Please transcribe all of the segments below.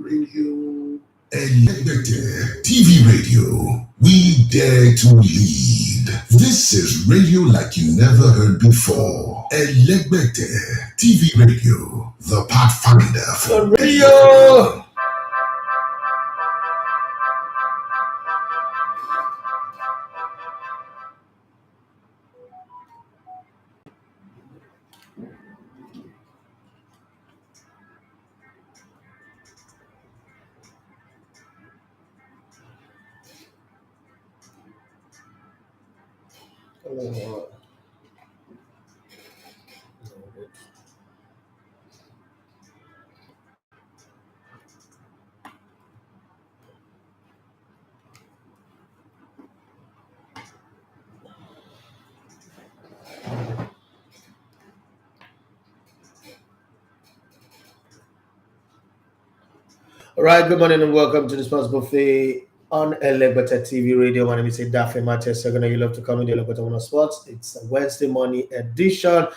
Radio. Elegbete TV Radio. We dare to lead. This is radio like you never heard before. Elegbete TV Radio. The Pathfinder for radio. All right, good morning and welcome to the Sports Buffet on Elegbete TV Radio. My name is Dafe Mateo. You love to come in the Elegbete One Sports. It's a Wednesday morning edition,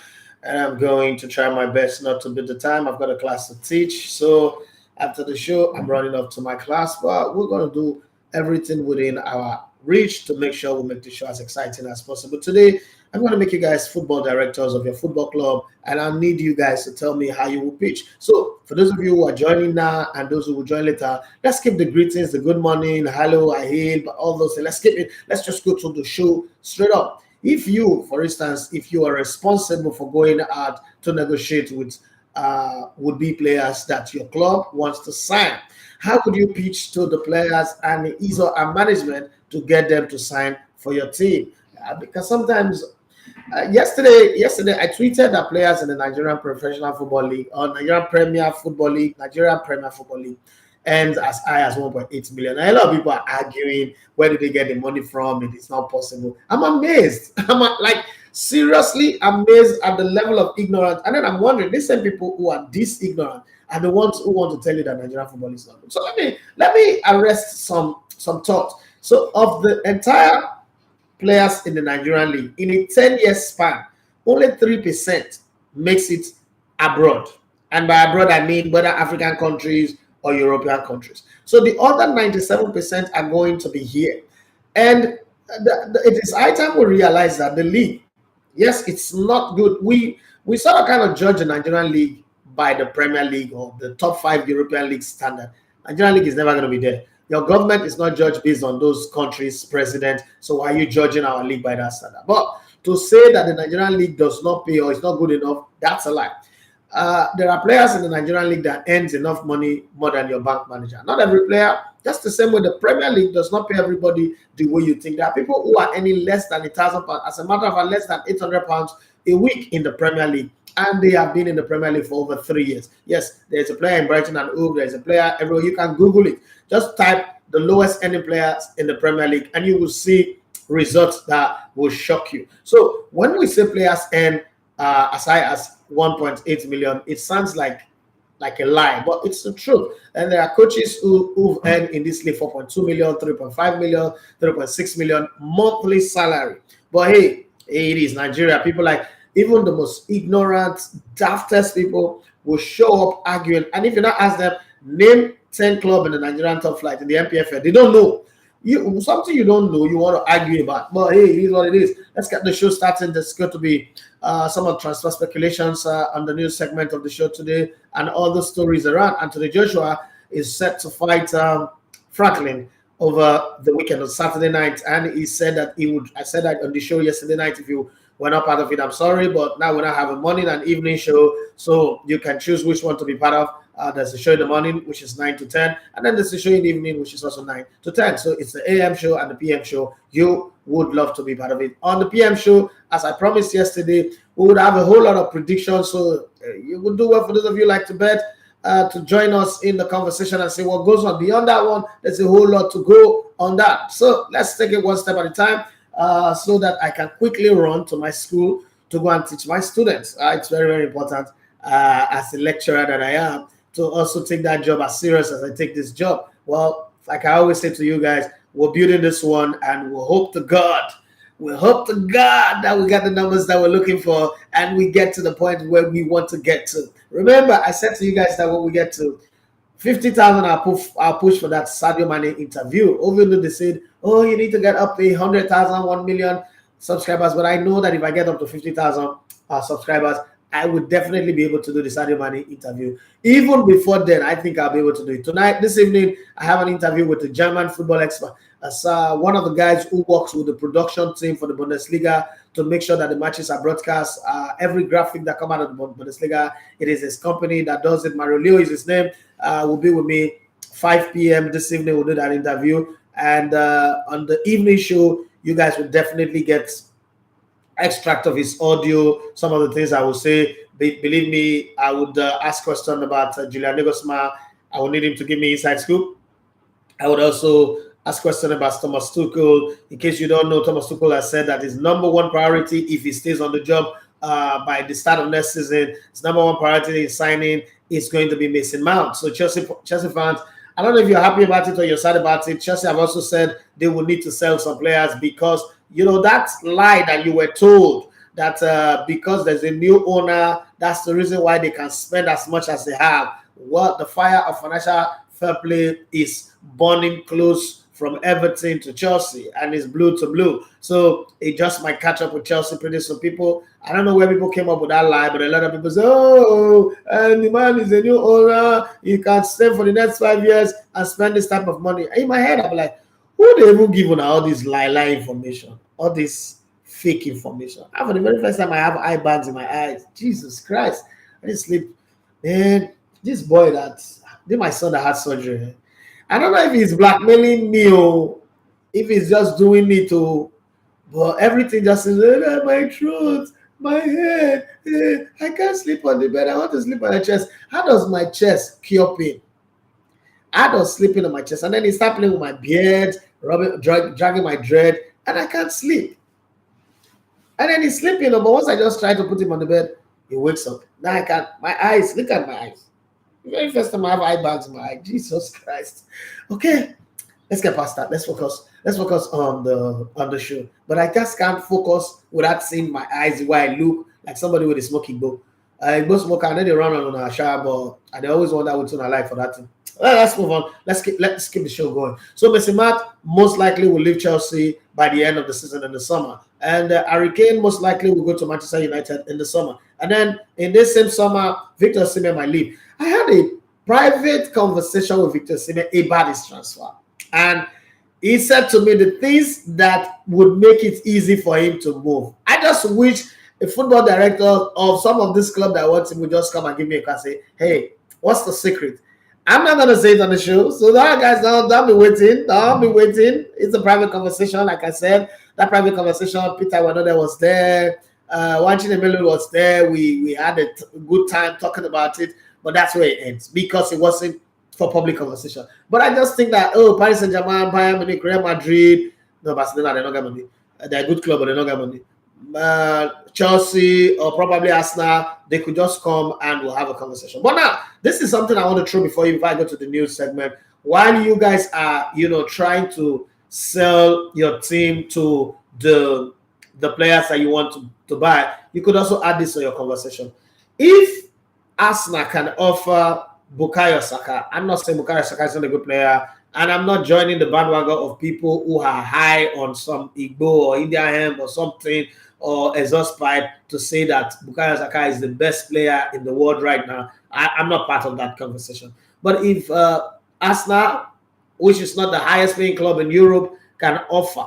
and I'm going to try my best not to beat the time. I've got a class to teach, so after the show, I'm running off to my class, but we're going to do everything within our reach to make sure we make the show as exciting as possible. Today, I'm going to make you guys football directors of your football club, and I need you guys to tell me how you will pitch. So, for those of you who are joining now and those who will join later, let's skip the greetings, the good morning, hello, I hail, but all those things. Let's skip it. Let's just go to the show straight up. If you, for instance, if you are responsible for going out to negotiate with would-be players that your club wants to sign, how could you pitch to the players and management to get them to sign for your team? Because sometimes, yesterday I tweeted that players in the Nigerian Professional Football League or Nigerian Premier Football League, ends as high as 1.8 million. And a lot of people are arguing where did they get the money from? It is not possible. I'm amazed. I'm seriously amazed at the level of ignorance. And then I'm wondering, these same people who are this ignorant are the ones who want to tell you that Nigerian football is not good. So let me arrest some thoughts. So of the entire players in the Nigerian league, in a 10-year span, only 3% makes it abroad. And by abroad, I mean whether African countries or European countries. So the other 97% are going to be here. And it is high time we realize that the league, yes, it's not good. We sort of kind of judge the Nigerian league by the Premier League or the top 5 European league standard. Nigerian league is never going to be there. Your government is not judged based on those countries' president. So why are you judging our league by that standard? But to say that the Nigerian league does not pay or is not good enough, that's a lie. There are players in the Nigerian league that earns enough money more than your bank manager. Not every player, just the same way the Premier League does not pay everybody the way you think. There are people who are earning less than £1,000, as a matter of fact, less than £800 a week in the Premier League. And they have been in the Premier League for over 3 years. Yes, there's a player in Brighton and Hove. There's a player everywhere. You can Google it. Just type the lowest earning players in the Premier League, and you will see results that will shock you. So when we say players earn as high as 1.8 million, it sounds like a lie, but it's the truth. And there are coaches who've earned in this league 4.2 million, 3.5 million, 3.6 million monthly salary. But hey, it is Nigeria. People even the most ignorant, daftest people will show up arguing. And if you not ask them, name 10 clubs in the Nigerian top flight in the MPFL, they don't know. Something you don't know, you want to argue about. But hey, it is what it is. Let's get the show started. There's going to be some of transfer speculations on the news segment of the show today and all the stories around. Anthony Joshua is set to fight Franklin over the weekend on Saturday night. And he said that he would. I said that on the show yesterday night. If you were not part of it, I'm sorry. But now we're not having a morning and evening show. So you can choose which one to be part of. There's a show in the morning, which is 9 to 10, and then there's a show in the evening, which is also 9 to 10. So it's the AM show and the PM show. You would love to be part of it. On the PM show, as I promised yesterday, we would have a whole lot of predictions. So you would do well for those of you like to bet to join us in the conversation and see what goes on. Beyond that one, there's a whole lot to go on that. So let's take it one step at a time so that I can quickly run to my school to go and teach my students. It's very, very important as a lecturer that I am, to also take that job as serious as I take this job. Well, like I always say to you guys, we're building this one, and we'll hope to God that we get the numbers that we're looking for and we get to the point where we want to get to. Remember, I said to you guys that when we get to 50,000, I'll push for that Sadio Mane interview. Even though they said, oh, you need to get up to 100,000, 1 million subscribers. But I know that if I get up to 50,000 subscribers, I would definitely be able to do the Sadio Mane interview. Even before then, I think I'll be able to do it. Tonight, this evening, I have an interview with the German football expert. As one of the guys who works with the production team for the Bundesliga to make sure that the matches are broadcast. Every graphic that come out of the Bundesliga, it is his company that does it. Mario Leo is his name. Will be with me 5 p.m. this evening. We'll do that interview. And on the evening show, you guys will definitely get extract of his audio, some of the things I will say. Believe me, I would ask questions about Julian Nagelsmann. I would need him to give me inside scoop. I would also ask questions about Thomas Tuchel. In case you don't know, Thomas Tuchel has said that his number one priority, if he stays on the job by the start of next season, his number one priority in signing is going to be Mason Mount. So Chelsea fans, I don't know if you're happy about it or you're sad about it. Chelsea have also said they will need to sell some players because, you know, that lie that you were told that because there's a new owner, that's the reason why they can spend as much as they have. Well, the fire of financial fair play is burning close from Everton to Chelsea, and it's blue to blue. So it just might catch up with Chelsea pretty soon. People, I don't know where people came up with that lie, but a lot of people say, oh, and the man is a new owner. You can stay for the next 5 years and spend this type of money. In my head, I'm like, who they even given all this lie information, all this fake information? For the very first time I have eye bags in my eyes. Jesus Christ. I didn't sleep. Man, this boy my son that had surgery. I don't know if he's blackmailing me or if he's just doing it but everything just says, my throat, my head, I can't sleep on the bed. I want to sleep on the chest. How does my chest cure pain? How does sleeping on my chest? And then he started playing with my beard, dragging my dread, and I can't sleep. And then he's sleeping, but once I just try to put him on the bed, he wakes up. Now I can't. My eyes, look at my eyes. The very first time I have eye bags in my eye. Jesus Christ. Okay, let's get past that. Let's focus on the show. But I just can't focus without seeing my eyes where I look like somebody with a smoking bowl. I go smoke and then they run on a shower, but I always wonder what's on our life for that thing. Well, let's move on. Let's keep the show going. So Mason Mount most likely will leave Chelsea by the end of the season in the summer. And Harry Kane most likely will go to Manchester United in the summer. And then in this same summer, Victor Osimhen might leave. I had a private conversation with Victor Osimhen about his transfer. And he said to me the things that would make it easy for him to move. I just wish a football director of some of this club that wants him would just come and give me a call and say, hey, what's the secret? I'm not going to say it on the show. So that guys, don't be waiting. Don't be waiting. It's a private conversation. Like I said, that private conversation, Peter Wanode was there. Wanchin Emelu was there. We had a good time talking about it. But that's where it ends because it wasn't for public conversation. But I just think that, Paris Saint-Germain, Bayern Munich, Real Madrid, no, Barcelona, they don't get money. They're a good club, but they don't get money. Chelsea or probably Arsenal, they could just come and we'll have a conversation. But now, this is something I want to throw before I go to the news segment. While you guys are, trying to sell your team to the players that you want to buy, you could also add this to your conversation. If Arsenal can offer Bukayo Saka, I'm not saying Bukayo Saka is not a good player, and I'm not joining the bandwagon of people who are high on some Igbo or Indian hemp or something or exhaust pipe to say that Bukayo Saka is the best player in the world right now. I'm not part of that conversation. But if Arsenal, which is not the highest paying club in Europe, can offer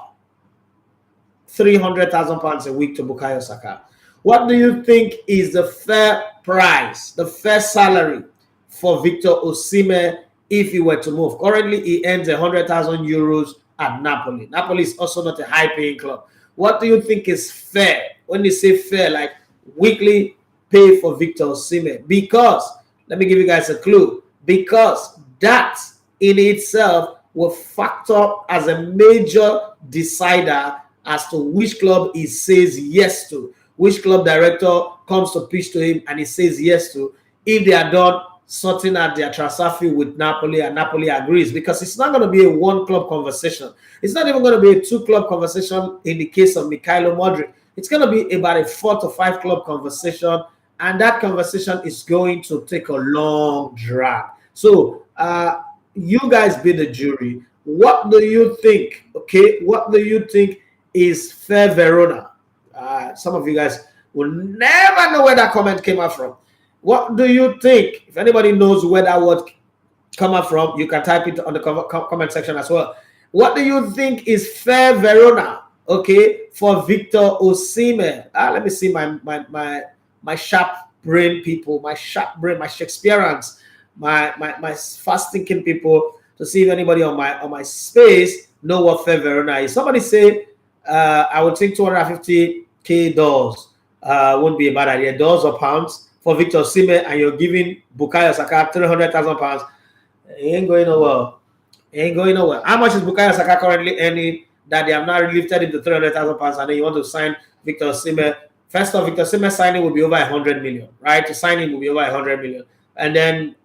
£300,000 a week to Bukayo Saka, what do you think is the fair price, the fair salary for Victor Osimhen if he were to move? Currently, he earns €100,000 at Napoli. Napoli is also not a high-paying club. What do you think is fair? When you say fair, like weekly pay for Victor Osimhen? Because, let me give you guys a clue, because that in itself will factor as a major decider as to which club he says yes to, which club director comes to pitch to him and he says yes to, if they are done sorting out their transfer fee with Napoli and Napoli agrees, because it's not going to be a one-club conversation. It's not even going to be a two-club conversation in the case of Mikhailo Modric. It's going to be about a 4 to 5 club conversation, and that conversation is going to take a long drag. So you guys be the jury. What do you think? Okay, what do you think is fair Verona? Some of you guys will never know where that comment came out from. What do you think? If anybody knows where that word come out from, you can type it on the comment section as well. What do you think is fair Verona? Okay, for Victor Osimhen. Let me see my sharp brain people, my sharp brain, my Shakespeareans, my fast thinking people, to see if anybody on my space know what fair Verona is. Somebody say I would think $250K won't be a bad idea. Dollars or pounds for Victor Osimhen, and you're giving Bukayo Saka £300,000. It ain't going nowhere. It ain't going nowhere. How much is Bukayo Saka currently earning that they have now lifted him to £300,000, and then you want to sign Victor Osimhen? First off, Victor Osimhen signing will be over 100 million, right? To sign him will be over 100 million, and then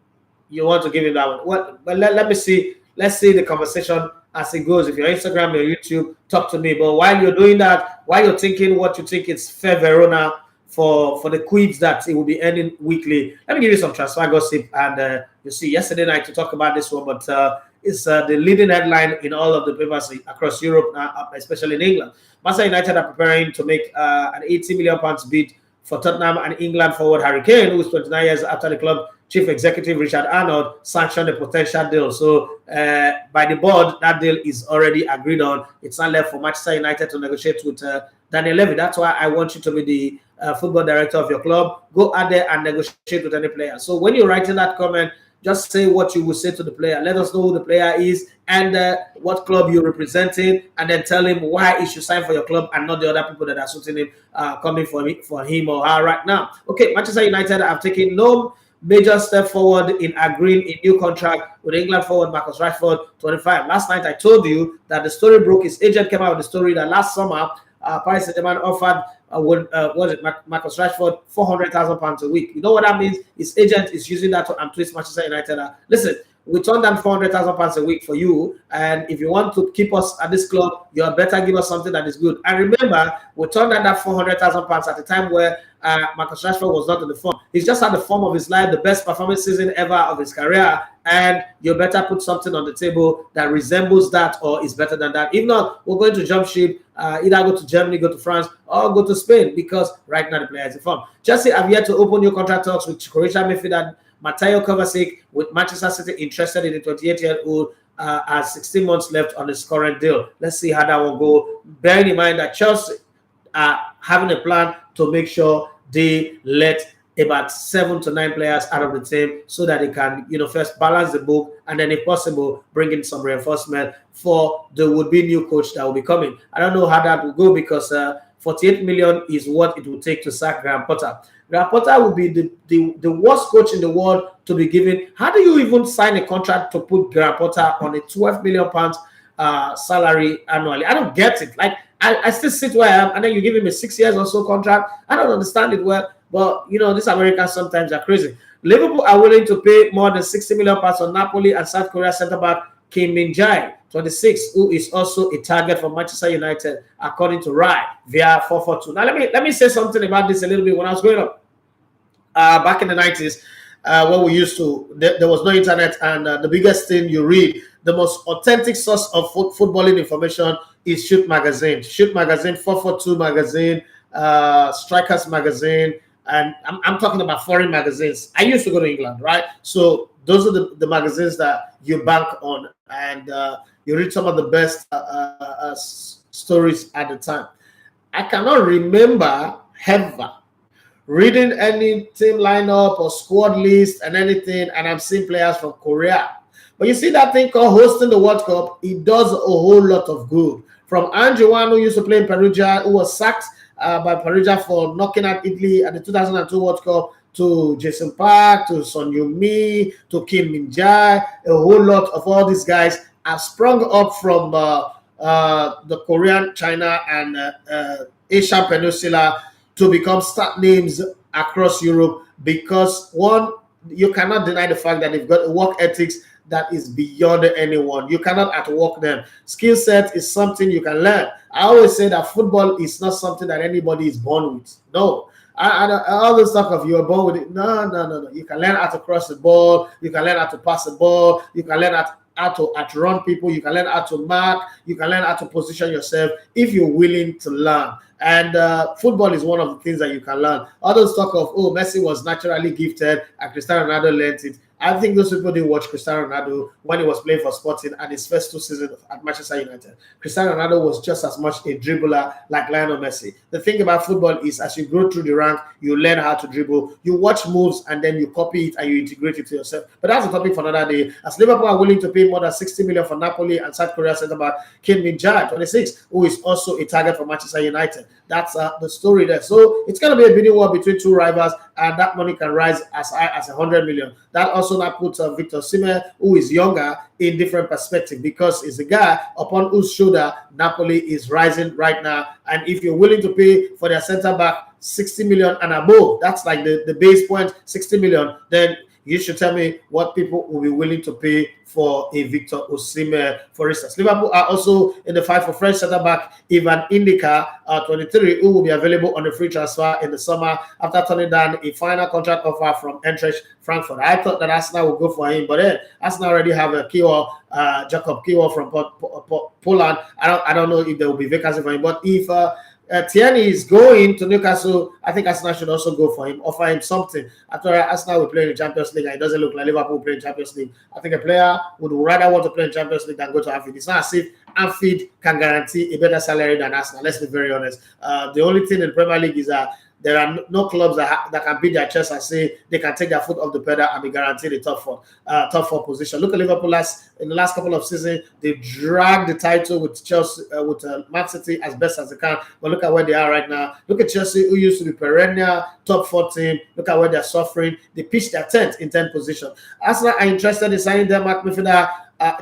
you want to give him that one. What? But let me see. Let's see the conversation as it goes. If you're Instagram or YouTube, talk to me. But while you're doing that, while you're thinking what you think is fair Verona for the quids that it will be ending weekly, let me give you some transfer gossip. And you see, yesterday night to talk about this one, but it's the leading headline in all of the papers across Europe, especially in England. Manchester United are preparing to make an £80 million bid for Tottenham and England forward Harry Kane, who is 29 years after the club chief executive Richard Arnold sanctioned a potential deal. So by the board, that deal is already agreed on. It's not left for Manchester United to negotiate with Daniel Levy. That's why I want you to be the football director of your club. Go out there and negotiate with any player. So when you're writing that comment, just say what you will say to the player. Let us know who the player is and what club you're representing, and then tell him why he should sign for your club and not the other people that are suiting him, coming for him or her right now. Okay, Manchester United have taken no major step forward in agreeing a new contract with England forward Marcus Rashford, 25. Last night I told you that the story broke. His agent came out with the story that last summer Paris Saint-Germain offered Marcus Rashford £400,000 a week. You know what that means? His agent is using that to twist Manchester United. Listen, we turn down £400,000 a week for you, and if you want to keep us at this club, you better give us something that is good. And remember, we turned down that £400,000 at the time where Marcus Rashford was not in the form. He's just had the form of his life, the best performance season ever of his career, and you better put something on the table that resembles that or is better than that. If not, we're going to jump ship, either go to Germany, go to France, or go to Spain, because right now the player is in form. Chelsea have yet to open new contract talks with Croatia midfielder Mateo Kovacic, with Manchester City interested in the 28-year-old has 16 months left on his current deal. Let's see how that will go. Bearing in mind that Chelsea are having a plan to make sure they let about 7 to 9 players out of the team so that they can, first balance the book, and then if possible, bring in some reinforcement for the would-be new coach that will be coming. I don't know how that will go, because 48 million is what it will take to sack Graham Potter. Graham Potter will be the worst coach in the world to be given. How do you even sign a contract to put Graham Potter on a £12 million salary annually? I don't get it. Like, I still sit where I am, and then you give him a 6 years or so contract. I don't understand it well, but these Americans sometimes are crazy. Liverpool are willing to pay more than £60 million on Napoli and South Korea centre-back Kim Min-jae, 26, who is also a target for Manchester United, according to Rai via 442. Now, let me say something about this a little bit. When I was growing up, back in the 90s, when we used to, there was no internet, and the biggest thing you read, the most authentic source of footballing information is Shoot Magazine. Shoot Magazine, 442 Magazine, Strikers Magazine, and I'm talking about foreign magazines. I used to go to England, right? So those are the magazines that you bank on, and you read some of the best stories at the time. I cannot remember ever reading any team lineup or squad list and anything, and I'm seeing players from Korea. But you see that thing called hosting the World Cup, it does a whole lot of good. From Andrew, who used to play in Perugia, who was sacked by Perugia for knocking out Italy at the 2002 World Cup, to Jason Park, to Son Heung-min, to Kim Min-jae, a whole lot of all these guys have sprung up from the Korean, China, and Asian Peninsula to become start names across Europe, because one, you cannot deny the fact that they've got a work ethics that is beyond anyone. You cannot outwork them. Skill set is something you can learn. I always say that football is not something that anybody is born with. No, All this talk of you're born with it. No. You can learn how to cross the ball. You can learn how to pass the ball. You can learn how to outrun people. You can learn how to mark. You can learn how to position yourself if you're willing to learn. And football is one of the things that you can learn. All those talk of, oh, Messi was naturally gifted and Cristiano Ronaldo learned it. I think those people didn't watch Cristiano Ronaldo when he was playing for Sporting and his first 2 seasons at Manchester United. Cristiano Ronaldo was just as much a dribbler like Lionel Messi. The thing about football is as you grow through the rank, you learn how to dribble. You watch moves and then you copy it and you integrate it to yourself. But that's a topic for another day. As Liverpool are willing to pay more than 60 million for Napoli and South Korea centre-back Kim Min-jae, 26, who is also a target for Manchester United. That's the story there. So it's going to be a bidding war between 2 rivals, and that money can rise as high as 100 million. That also now puts Victor Osimhen, who is younger, in different perspective because he's a guy upon whose shoulder Napoli is rising right now. And if you're willing to pay for their centre back 60 million and above, that's like the base point, 60 million, then you should tell me what people will be willing to pay for a Victor Osimhen, for instance. Liverpool are also in the fight for French centre-back Ivan Indica, 23, who will be available on a free transfer in the summer after turning down a final contract offer from Eintracht Frankfurt. I thought that Arsenal would go for him, but then Arsenal already have a Jacob Kiewel from Poland. I don't know if there will be vacancy for him, but if Tierney is going to Newcastle, I think Arsenal should also go for him, offer him something. After Arsenal will play in the Champions League, and it doesn't look like Liverpool will play in the Champions League. I think a player would rather want to play in the Champions League than go to Anfield. It's not as if Anfield can guarantee a better salary than Arsenal. Let's be very honest. The only thing in the Premier League is that there are no clubs that can beat their chest and say they can take their foot off the pedal and be guaranteed a top four position. Look at Liverpool in the last couple of seasons. They dragged the title with Chelsea, with Man City as best as they can. But look at where they are right now. Look at Chelsea, who used to be perennial top 4 team. Look at where they're suffering. They pitched their 10th in 10th position. Arsenal are interested in signing Denmark midfielder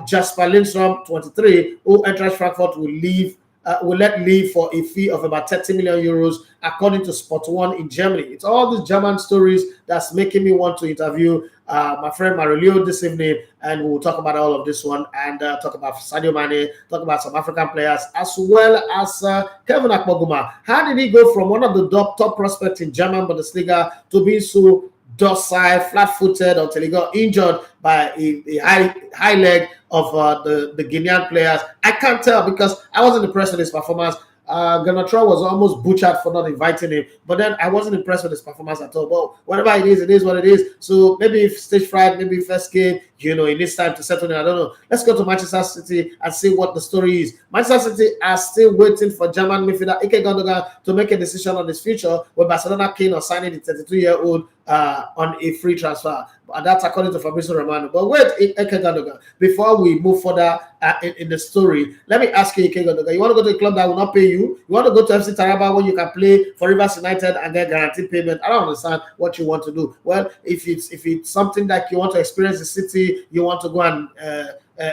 Jasper Lindstrom, 23, who Eintracht Frankfurt will let leave for a fee of about 30 million euros, according to Sport 1 in Germany. It's all these German stories that's making me want to interview my friend Marilio this evening, and we'll talk about all of this one and talk about Sadio Mane, talk about some African players, as well as Kevin Akpoguma. How did he go from one of the top prospects in German Bundesliga to being so docile, flat-footed until he got injured by a high leg of the Guinean players? I can't tell because I wasn't impressed with his performance. Ganatra was almost butchered for not inviting him, but then I wasn't impressed with his performance at all. But whatever it is what it is. So maybe if stage fright, maybe first game, it needs time to settle in. I don't know. Let's go to Manchester City and see what the story is. Manchester City are still waiting for German midfielder Ike Gundogan to make a decision on his future, with Barcelona keen on signing the 32-year-old on a free transfer. And that's according to Fabrizio Romano. But wait, Ike Gundogan, before we move further in the story, let me ask you, Ike Gundogan, you want to go to a club that will not pay you? You want to go to FC Taraba when you can play for Rivers United and get guaranteed payment? I don't understand what you want to do. Well, if it's something that you want to experience the city, you want to go and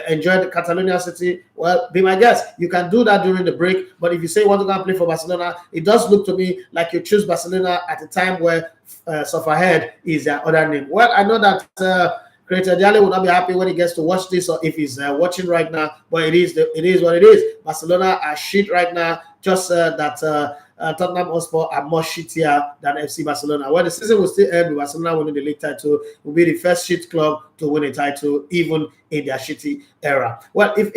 enjoy the Catalonia city, well, be my guest. You can do that during the break. But if you say you want to go and play for Barcelona, it does look to me like you choose Barcelona at a time where Sufferhead is their other name. Well, I know that Creator Diallo will not be happy when he gets to watch this, or if he's watching right now, but it is what it is. Barcelona are shit right now, just that Tottenham Hotspur are more shittier than FC Barcelona. Well, the season will still end with Barcelona winning the league title. Will be the first shit club to win a title, even in their shitty era. Well, if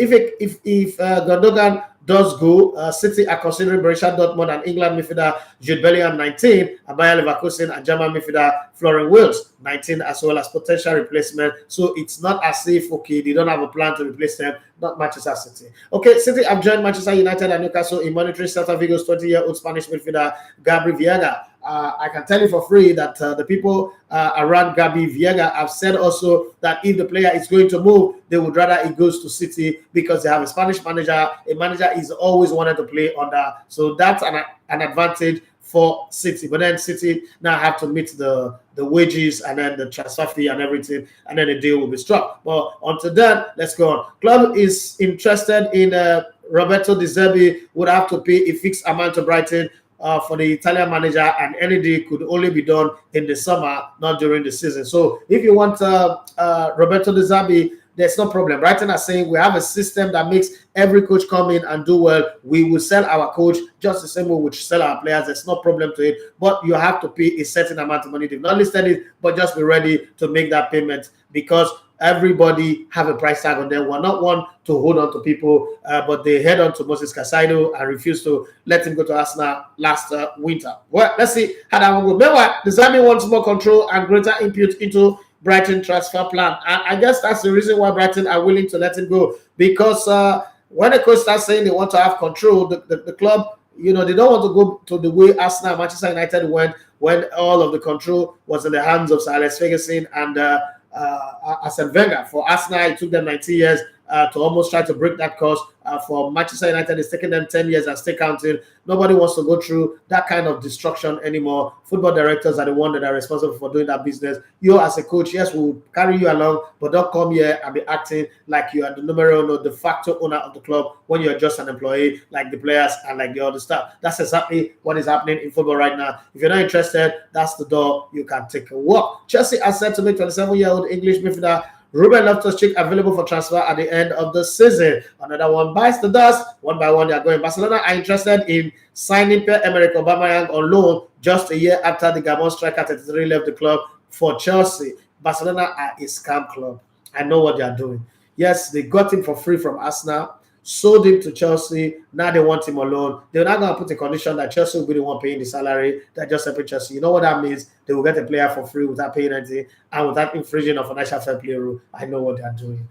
Gundogan does go, City are considering Borussia Dortmund and England midfielder Jude Bellingham, 19, and Bayer Leverkusen and German midfielder Florian Wirtz, 19, as well as potential replacement. So it's not as if, okay, they don't have a plan to replace them, not Manchester City. Okay, City have joined Manchester United and Newcastle in monitoring Celta Vigo's 20-year-old Spanish midfielder Gabriel Viega. I can tell you for free that the people around Gabi Viega have said also that if the player is going to move, they would rather he goes to City because they have a Spanish manager. A manager is always wanted to play under. So that's an advantage for City. But then City now have to meet the wages and then the transfer fee and everything, and then the deal will be struck. But until then, let's go on. Club is interested in Roberto De Zerbi, would have to pay a fixed amount to Brighton for the Italian manager, and any deal could only be done in the summer, not during the season. So if you want Roberto De Zerbi, there's no problem. Brighton are saying we have a system that makes every coach come in and do well. We will sell our coach just the same way we sell our players. There's no problem to it. But you have to pay a certain amount of money. They've not listed it, but just be ready to make that payment because everybody have a price tag on them. We're not one to hold on to people, but they head on to Moses Caicedo and refused to let him go to Arsenal last winter. Well, let's see how that one goes. Meanwhile, the Zami wants more control and greater input into Brighton transfer plan. And I guess that's the reason why Brighton are willing to let him go. Because when a coach starts saying they want to have control, the club, they don't want to go to the way Arsenal and Manchester United went when all of the control was in the hands of Sir Alex Ferguson and Arsene Wenger. For Arsenal, it took them 19 years to almost try to break that course. For Manchester United, it's taken them 10 years and still counting. Nobody wants to go through that kind of destruction anymore. Football directors are the ones that are responsible for doing that business. You as a coach, yes, we'll carry you along, but don't come here and be acting like you are the numero uno, de facto owner of the club when you're just an employee like the players and like the other staff. That's exactly what is happening in football right now. If you're not interested, that's the door. You can take a walk. Chelsea are set to make 27-year-old English midfielder Ruben Loftus-Cheek available for transfer at the end of the season. Another one bites the dust. One by one, they are going. Barcelona are interested in signing Pierre-Emerick Aubameyang on loan just a year after the Gabon striker 33 left the club for Chelsea. Barcelona are a scam club. I know what they are doing. Yes, they got him for free from Arsenal, sold him to Chelsea. Now they want him on loan. They're not going to put a condition that Chelsea will be the one paying the salary. That just helping Chelsea. You know what that means? They will get a player for free without paying anything and without infringing on financial fair play rule. I know what they are doing.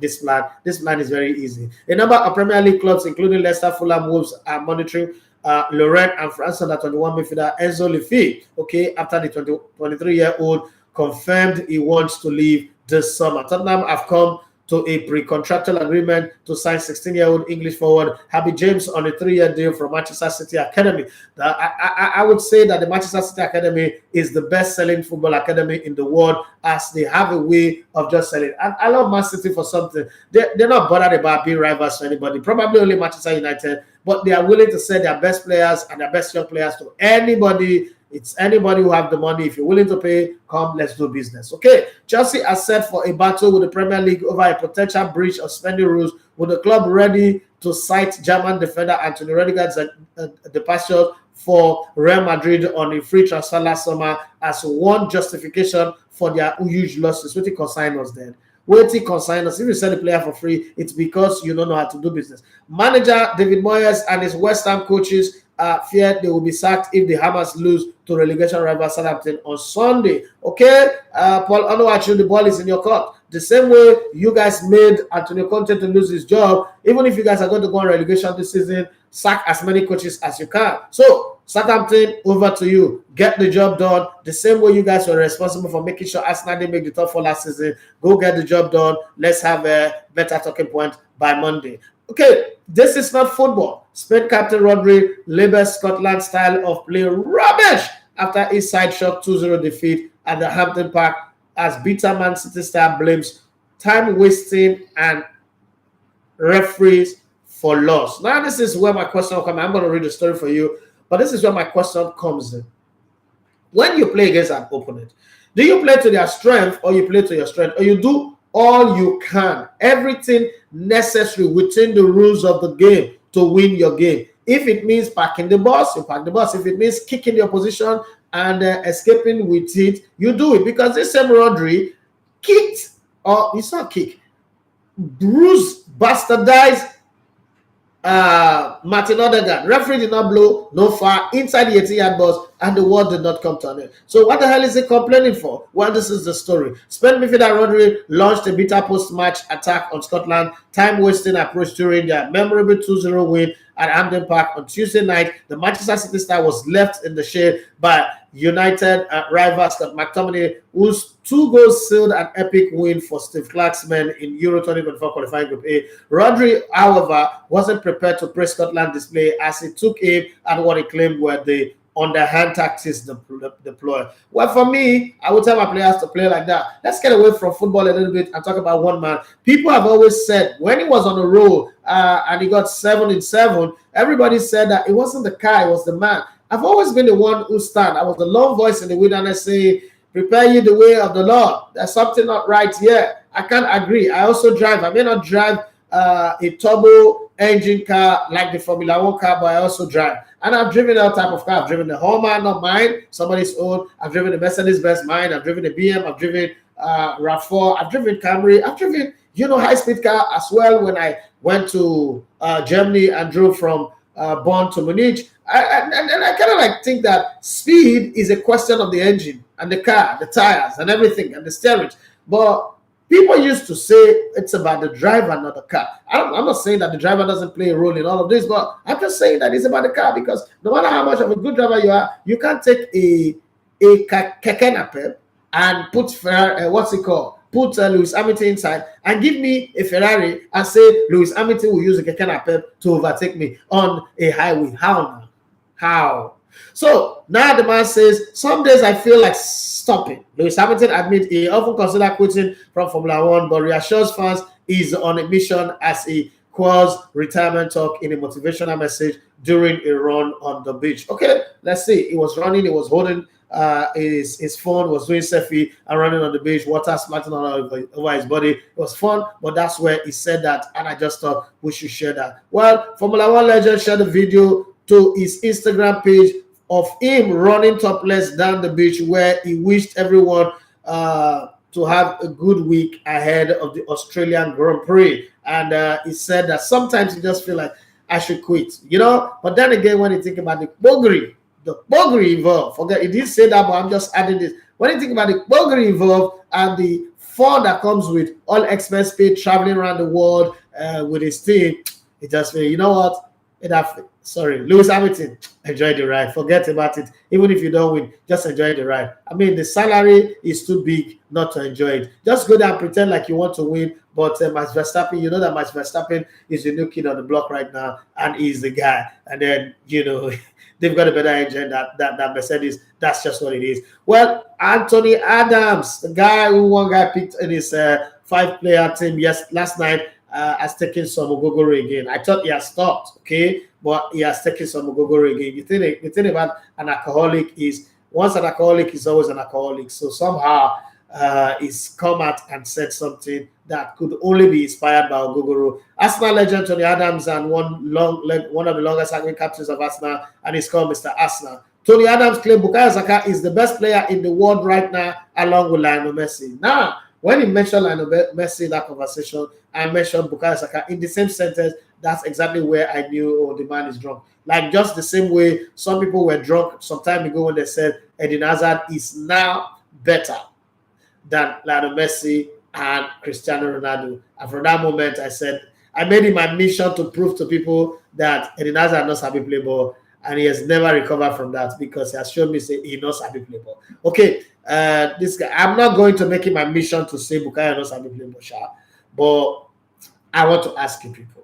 This plan is very easy. A number of Premier League clubs, including Leicester, Fulham, Wolves, are monitoring Lorient and France under 21 midfielder Enzo Lefi. Okay, after the 23-year-old confirmed he wants to leave this summer. Tottenham have come to a pre-contractual agreement to sign 16-year-old English forward Harry James on a 3-year deal from Manchester City Academy. I would say that the Manchester City Academy is the best-selling football academy in the world, as they have a way of just selling. And I love Man City for something. They're not bothered about being rivals for anybody, probably only Manchester United, but they are willing to sell their best players and their best young players to anybody. It's anybody who have the money. If you're willing to pay, come, let's do business. Okay, Chelsea are set for a battle with the Premier League over a potential breach of spending rules, with the club ready to cite German defender Antonio Rudiger's departure for Real Madrid on a free transfer last summer as one justification for their huge losses. What consign us then? Waiting consign us. If you sell a player for free, it's because you don't know how to do business. Manager David Moyes and his West Ham coaches fear they will be sacked if the Hammers lose to relegation rival Southampton on Sunday. Okay, Paul Onuachu, the ball is in your court. The same way you guys made Antonio Conte to lose his job, even if you guys are going to go on relegation this season, sack as many coaches as you can. So, Southampton, over to you. Get the job done. The same way you guys were responsible for making sure Arsenal didn't make the top 4 last season. Go get the job done. Let's have a better talking point by Monday. Okay, this is not football. Spain captain Rodri labels Scotland's style of play rubbish after his side shock 2-0 defeat at the Hampden Park, as bitter Man City star blames time wasting and referees for loss. Now, this is where my question will come. I'm going to read the story for you, but this is where my question comes in. When you play against an opponent, do you play to their strength or you play to your strength, or you do all you can, everything necessary within the rules of the game to win your game? If it means parking the bus, you park the bus. If it means kicking the opposition and escaping with it, you do it. Because this same Rodri kicked, or it's not kick, bruised, bastardized Martin Odegaard. Referee did not blow, no foul, inside the 18-yard box, and the word did not come to an end. So what the hell is he complaining for? Well, this is the story. Spain midfielder Rodri launched a bitter post-match attack on Scotland, time-wasting approach during their memorable 2-0 win at Hampden Park on Tuesday night. The Manchester City star was left in the shade by United rival Scott McTominay, whose 2 goals sealed an epic win for Steve Clarke's men in Euro 2024 qualifying Group A. Rodri, however, wasn't prepared to praise Scotland's display, as he took aim at what he claimed were the underhand tactics deployed. Well, for me, I would tell my players to play like that. Let's get away from football a little bit and talk about one man. People have always said when he was on a roll and he got 7 in 7, everybody said that it wasn't the car, it was the man. I've always been the one who stand. I was the lone voice in the wilderness saying Prepare you the way of the Lord. There's something not right here. I can't agree. I also drive. I may not drive a turbo engine car like the Formula One car, but I also drive. And I've driven all type of car. I've driven the Hummer, not mine, somebody's own. I've driven the Mercedes-Benz, mine. I've driven the BM. I've driven RAV4. I've driven Camry. I've driven, high-speed car as well when I went to Germany and drove from Bonn to Munich. And I kind of like think that speed is a question of the engine and the car, the tires and everything and the steering. But people used to say it's about the driver, not the car. I'm not saying that the driver doesn't play a role in all of this, but I'm just saying that it's about the car, because no matter how much of a good driver you are, you can't take a keke napep and put put Lewis Hamilton inside and give me a Ferrari and say Lewis Hamilton will use a keke napep to overtake me on a highway. How? So now the man says, some days I feel like stopping. Lewis Hamilton admits he often considers quitting from Formula One, but reassures fans he's on a mission as he quotes retirement talk in a motivational message during a run on the beach. Okay, let's see. He was running, he was holding his phone, was doing selfie and running on the beach, water splashing all over his body. It was fun, but that's where he said that, and I just thought we should share that. Well, Formula One legend shared a video to his Instagram page of him running topless down the beach, where he wished everyone to have a good week ahead of the Australian Grand Prix. And he said that sometimes you just feel like I should quit, But then again, when you think about the boggery involved, forget, he didn't say that, but I'm just adding this. When you think about the boggery involved and the fun that comes with all expense paid, traveling around the world with his team, it just feels, you know what? Lewis Hamilton, enjoy the ride. Forget about it. Even if you don't win, just enjoy the ride. I mean, the salary is too big not to enjoy it. Just go there and pretend like you want to win. But Max Verstappen, that Max Verstappen is the new kid on the block right now, and he's the guy. And then, they've got a better engine that Mercedes. That's just what it is. Well, Anthony Adams, the guy who one guy picked in his 5-player team last night, has taken some ogogoro again. I thought he has stopped, okay, but he has taken some ogogoro again. The thing about an alcoholic is, once an alcoholic is always an alcoholic. So somehow he's come out and said something that could only be inspired by ogogoro. Arsenal legend Tony Adams, and one of the longest serving captains of Arsenal, and he's called Mr. Arsenal. Tony Adams claimed Bukayo Saka is the best player in the world right now, along with Lionel Messi. Now, when he mentioned Lionel Messi in that conversation, I mentioned Bukayo Saka in the same sentence. That's exactly where I knew, the man is drunk. Like just the same way some people were drunk some time ago when they said Eden Hazard is now better than Lionel Messi and Cristiano Ronaldo. And from that moment, I made it my mission to prove to people that Eden Hazard knows how to play ball, and he has never recovered from that, because he has shown me he knows how to play ball. Okay, this guy, I'm not going to make it my mission to say Bukayo knows how to play ball, but I want to ask you people,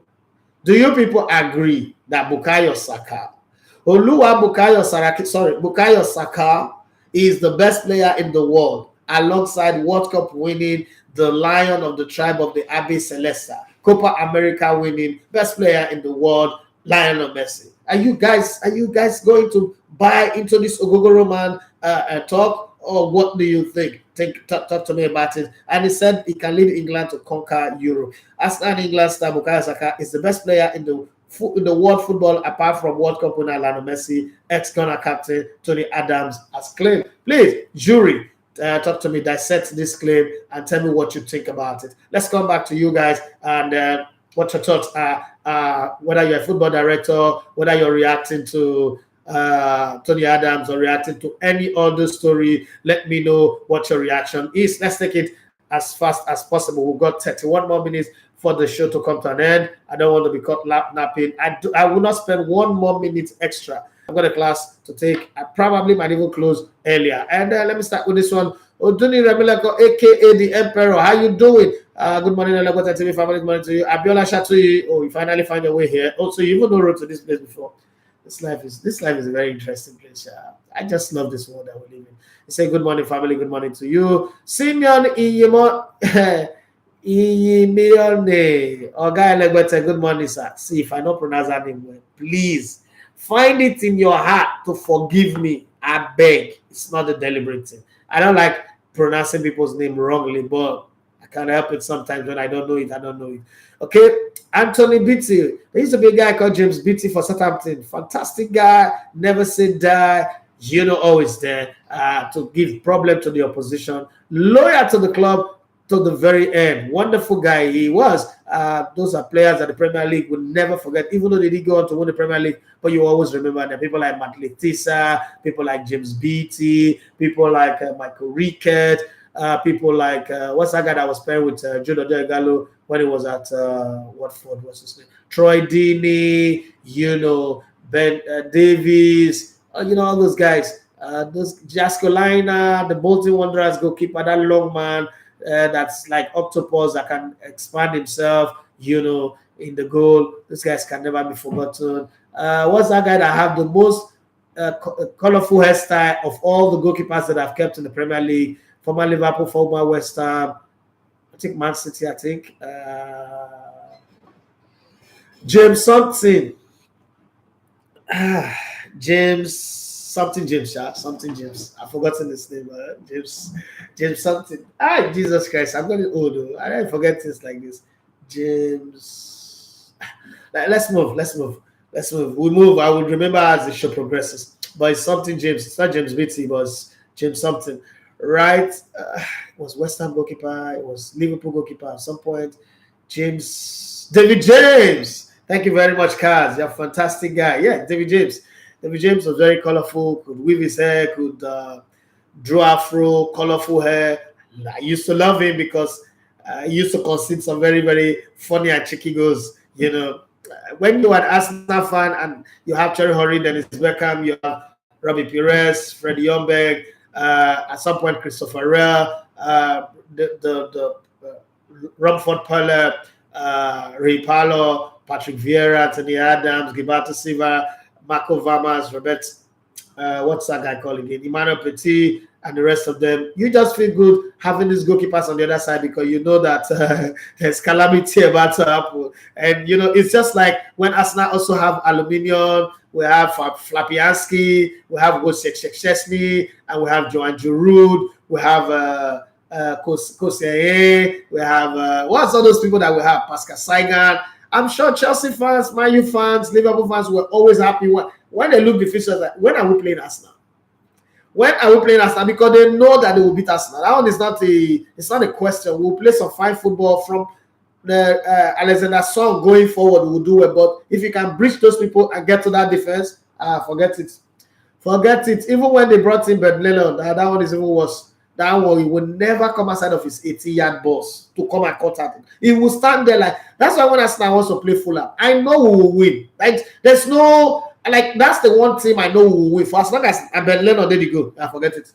do you people agree that Bukayo Saka is the best player in the world, alongside World Cup winning, the Lion of the tribe of the Abe Celesta, Copa America winning, best player in the world, Lionel Messi? Are you guys going to buy into this ogogoro man talk, or what do you think? Talk to me about it. And he said he can lead England to conquer Europe. As an England star, Bukayo Saka is the best player in the world football, apart from World Cup winner Lionel Messi. Ex-Ghana captain Tony Adams has claimed. Please, jury, talk to me, dissect this claim, and tell me what you think about it. Let's come back to you guys and what your thoughts are, whether you're a football director, whether you're reacting to Tony Adams or reacting to any other story. Let me know what your reaction is. Let's take it as fast as possible. We've got 31 more minutes for the show to come to an end. I don't want to be caught napping. I will not spend 1 more minute extra. I've got a class to take. I probably might even close earlier. And let me start with this one. Oduni Remileko, aka the Emperor. How you doing? Good morning, Lagos TV family. Good morning to you. Abiola Shatuyi. Oh, you finally find your way here. Also, you even know road to this place before. This life is a very interesting place. I just love this world that we live in. You say good morning, family. Good morning to you, Simeon Iyimione. Oga Elegbete. Good morning, sir. See, if I don't pronounce that name well, please find it in your heart to forgive me. I beg. It's not a deliberate thing. I don't like pronouncing people's name wrongly, but I can't help it sometimes. When I don't know it, I don't know it. Okay, Anthony Beattie. There used to be a guy called James Beattie for Southampton. Fantastic guy, never say die. Always there to give problem to the opposition. Loyal to the club to the very end. Wonderful guy he was. Those are players that the Premier League will never forget, even though they did go on to win the Premier League. But you always remember them. People like Matt Letizia, people like James Beattie, people like Michael Rickett, people like what's that guy that was playing with Judo Delgado when he was at Watford? What's his name? Troy Deeney. Ben Davies. All those guys. Those Jaskolina, the Bolton Wanderers goalkeeper, that long man. That's like octopus that can expand himself, in the goal. These guys can never be forgotten. What's that guy that have the most colorful hairstyle of all the goalkeepers that I've kept in the Premier League? Former Liverpool, former West Ham, I think Man City, James something. James. I've forgotten his name. James something. Jesus Christ. I'm getting old. I forget things like this. James. Let's move. We move. I will remember as the show progresses. But it's something James. It's not James Beattie, but it's James something. Right? It was West Ham goalkeeper. It was Liverpool goalkeeper at some point. David James. Thank you very much, Kaz. You're a fantastic guy. Yeah, David James. David James was very colorful, could weave his hair, could draw afro, colorful hair. I used to love him because he used to concede some very, very funny and cheeky goals. When you are an Arsenal fan and you have Thierry Henry, Dennis Beckham, you have Robbie Perez, Freddie Ljungberg, at some point Christopher Rell, the Romford Peller, Ray Parlour, Patrick Vieira, Anthony Adams, Gilberto Silva, Marco Vamas, Robert, what's that guy called again? Emmanuel Petit, and the rest of them. You just feel good having these goalkeepers on the other side because you know that there's calamity about to happen. And, it's just like when Arsenal also have Aluminium, we have Flapianski, we have Wojciech Szczesny, and we have Joan Giroud, we have Koscielny, we have, what's all those people that we have? Pascal Sagan. I'm sure Chelsea fans, Man U fans, Liverpool fans were always happy when they look the fixtures like, when are we playing Arsenal? When are we playing Arsenal? Because they know that they will beat Arsenal. That one is not a question. We'll play some fine football from the Alexander Song going forward. We'll do it. But if you can breach those people and get to that defense, forget it. Forget it. Even when they brought in Ben Leno, that one is even worse. That one, he will never come outside of his 80-yard box to come and cut at him. He will stand there like, that's why when Arsenal wants to play Fulham, I know we will win. Like, there's no, that's the one team I know we will win. For as long as Ben Leno did go, forget it.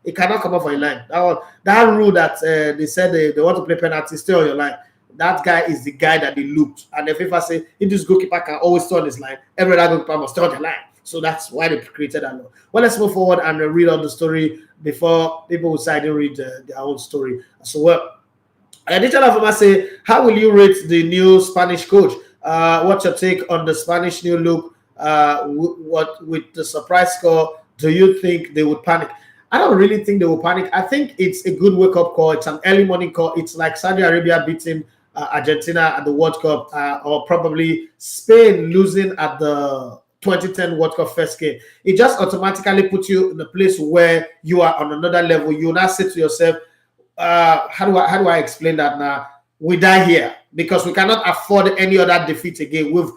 He cannot come up on your line. That rule that they said they want to play penalty, stay on your line. That guy is the guy that they looked. And the FIFA say, if this goalkeeper can always stay on his line, every other goalkeeper must stay on the line. So that's why they created that law. Well, let's move forward and read out the story before people will say I didn't read their own story. So, Additional Farmer say, how will you rate the new Spanish coach? What's your take on the Spanish new look? What with the surprise score, do you think they would panic? I don't really think they will panic. I think it's a good wake-up call. It's an early morning call. It's like Saudi Arabia beating Argentina at the World Cup, or probably Spain losing at the 2010 World Cup first game. It just automatically puts you in a place where you are on another level. You now say to yourself, how do I explain that now? We die here because we cannot afford any other defeat again. We've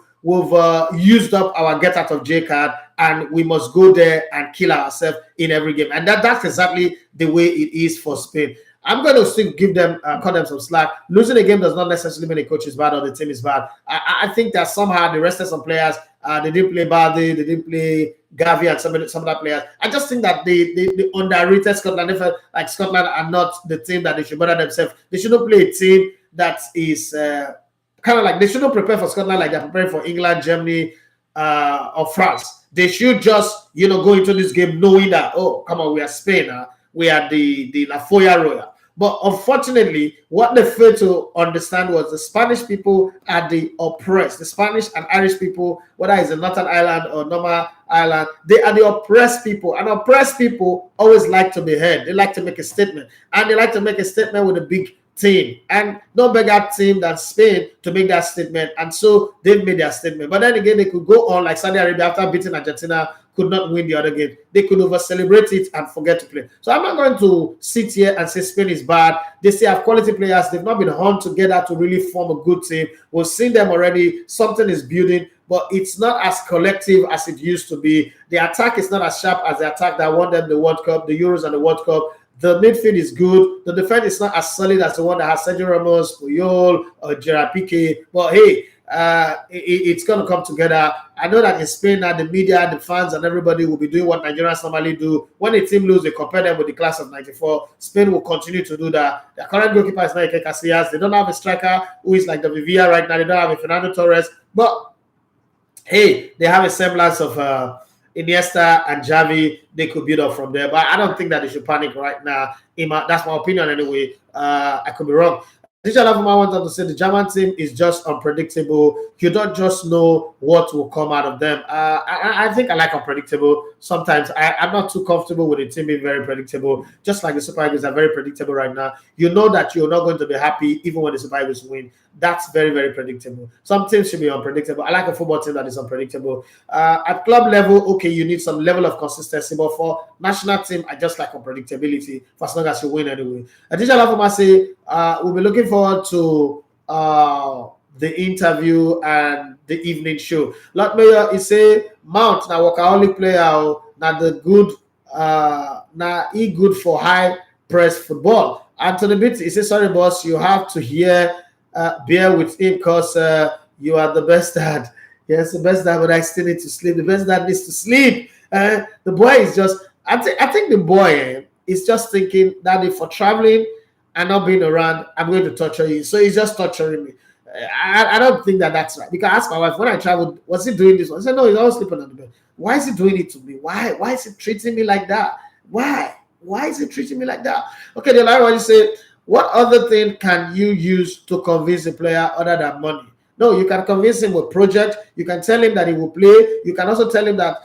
used up our get out of jail card, and we must go there and kill ourselves in every game. And that's exactly the way it is for Spain. I'm going to still give them, cut them some slack. Losing a game does not necessarily mean the coach is bad or the team is bad. I think that somehow they rested some players. They didn't play Bardi, they didn't play Gavi and some other players. I just think that they underrated Scotland. They felt like Scotland are not the team that they should bother themselves. They shouldn't play a team that is kind of like, they shouldn't prepare for Scotland like they're preparing for England, Germany, or France. They should just, go into this game knowing that, oh, come on, we are Spain. We are the La Foya Royal. But unfortunately, what they failed to understand was the Spanish people are the oppressed. The Spanish and Irish people, whether it's in Northern Ireland or normal Ireland. They are the oppressed people, and oppressed people always like to be heard. They like to make a statement, and they like to make a statement with a big team, and no bigger team than Spain to make that statement, and so they've made their statement. But then again, they could go on like Saudi Arabia after beating Argentina, could not win the other game. They could over-celebrate it and forget to play. So I'm not going to sit here and say Spain is bad. They still have quality players. They've not been hung together to really form a good team. We've seen them already. Something is building, but it's not as collective as it used to be. The attack is not as sharp as the attack that won them the World Cup, the Euros and the World Cup. The midfield is good. The defense is not as solid as the one that has Sergio Ramos, Puyol, or Gerard Piqué. But hey, it's going to come together. I know that in Spain now, the media, the fans, and everybody will be doing what Nigerians normally do. When a team loses, they compare them with the class of 94. Spain will continue to do that. Their current goalkeeper is not Iker Casillas. They don't have a striker who is like the Vivia right now. They don't have a Fernando Torres. But hey, they have a semblance of Iniesta and Xavi. They could build up from there. But I don't think that they should panic right now. That's my opinion anyway. I could be wrong. Richard Arnold wanted to say the German team is just unpredictable. You don't just know what will come out of them. I think I like unpredictable. Sometimes I'm not too comfortable with the team being very predictable. Just like the Super Eagles are very predictable right now. You know that you're not going to be happy even when the Super Eagles win. That's very, very predictable. Some teams should be unpredictable. I like a football team that is unpredictable. At club level, okay, you need some level of consistency. But for national team, I just like unpredictability for as long as you win anyway. Richard Arnold say we'll be looking forward to the interview and the evening show. Lord Mayor, he say Mount now workaholic player now the good now he good for high press football. And to the bit, he says sorry boss, you have to bear with him because you are the best dad. Yes, the best dad, but I still need to sleep. The best dad needs to sleep. The boy is just I think the boy is just thinking that if for traveling and not being around, I'm going to torture you. So he's just torturing me. I don't think that that's right. Because I asked my wife, when I traveled, was he doing this? I said, no, he's always sleeping on the bed. Why is he doing it to me? Why is he treating me like that? Why is he treating me like that? Okay, the other one you say, what other thing can you use to convince a player other than money? No, you can convince him with project. You can tell him that he will play. You can also tell him that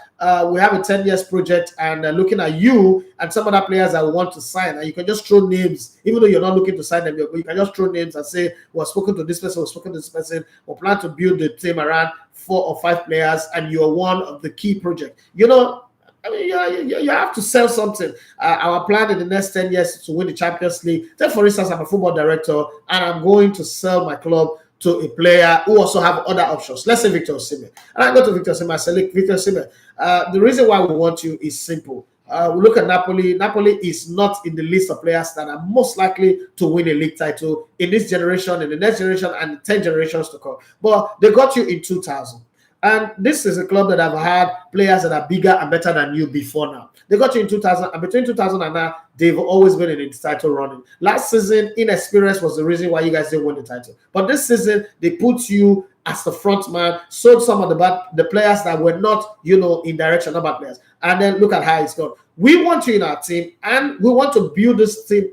we have a 10 years project and looking at you and some other players that we want to sign. And you can just throw names, even though you're not looking to sign them. You can just throw names and say, we've spoken to this person, we've spoken to this person. We plan to build the team around 4 or 5 players and you're one of the key projects. You know, I mean, you have to sell something. Our plan in the next 10 years is to win the Champions League. Take, for instance, I'm a football director and I'm going to sell my club to a player who also have other options. Let's say Victor Osimhen. And I go to Victor Osimhen, I select Victor Osimhen. The reason why we want you is simple. We look at Napoli. Napoli is not in the list of players that are most likely to win a league title in this generation, in the next generation, and 10 generations to come. But they got you in 2000. And this is a club that have had players that are bigger and better than you before now. They got you in 2000, and between 2000 and now, they've always been in the title running. Last season, inexperience was the reason why you guys didn't win the title. But this season, they put you as the front man, sold some of the players that were not, in direction, not bad players. And then look at how it's gone. We want you in our team, and we want to build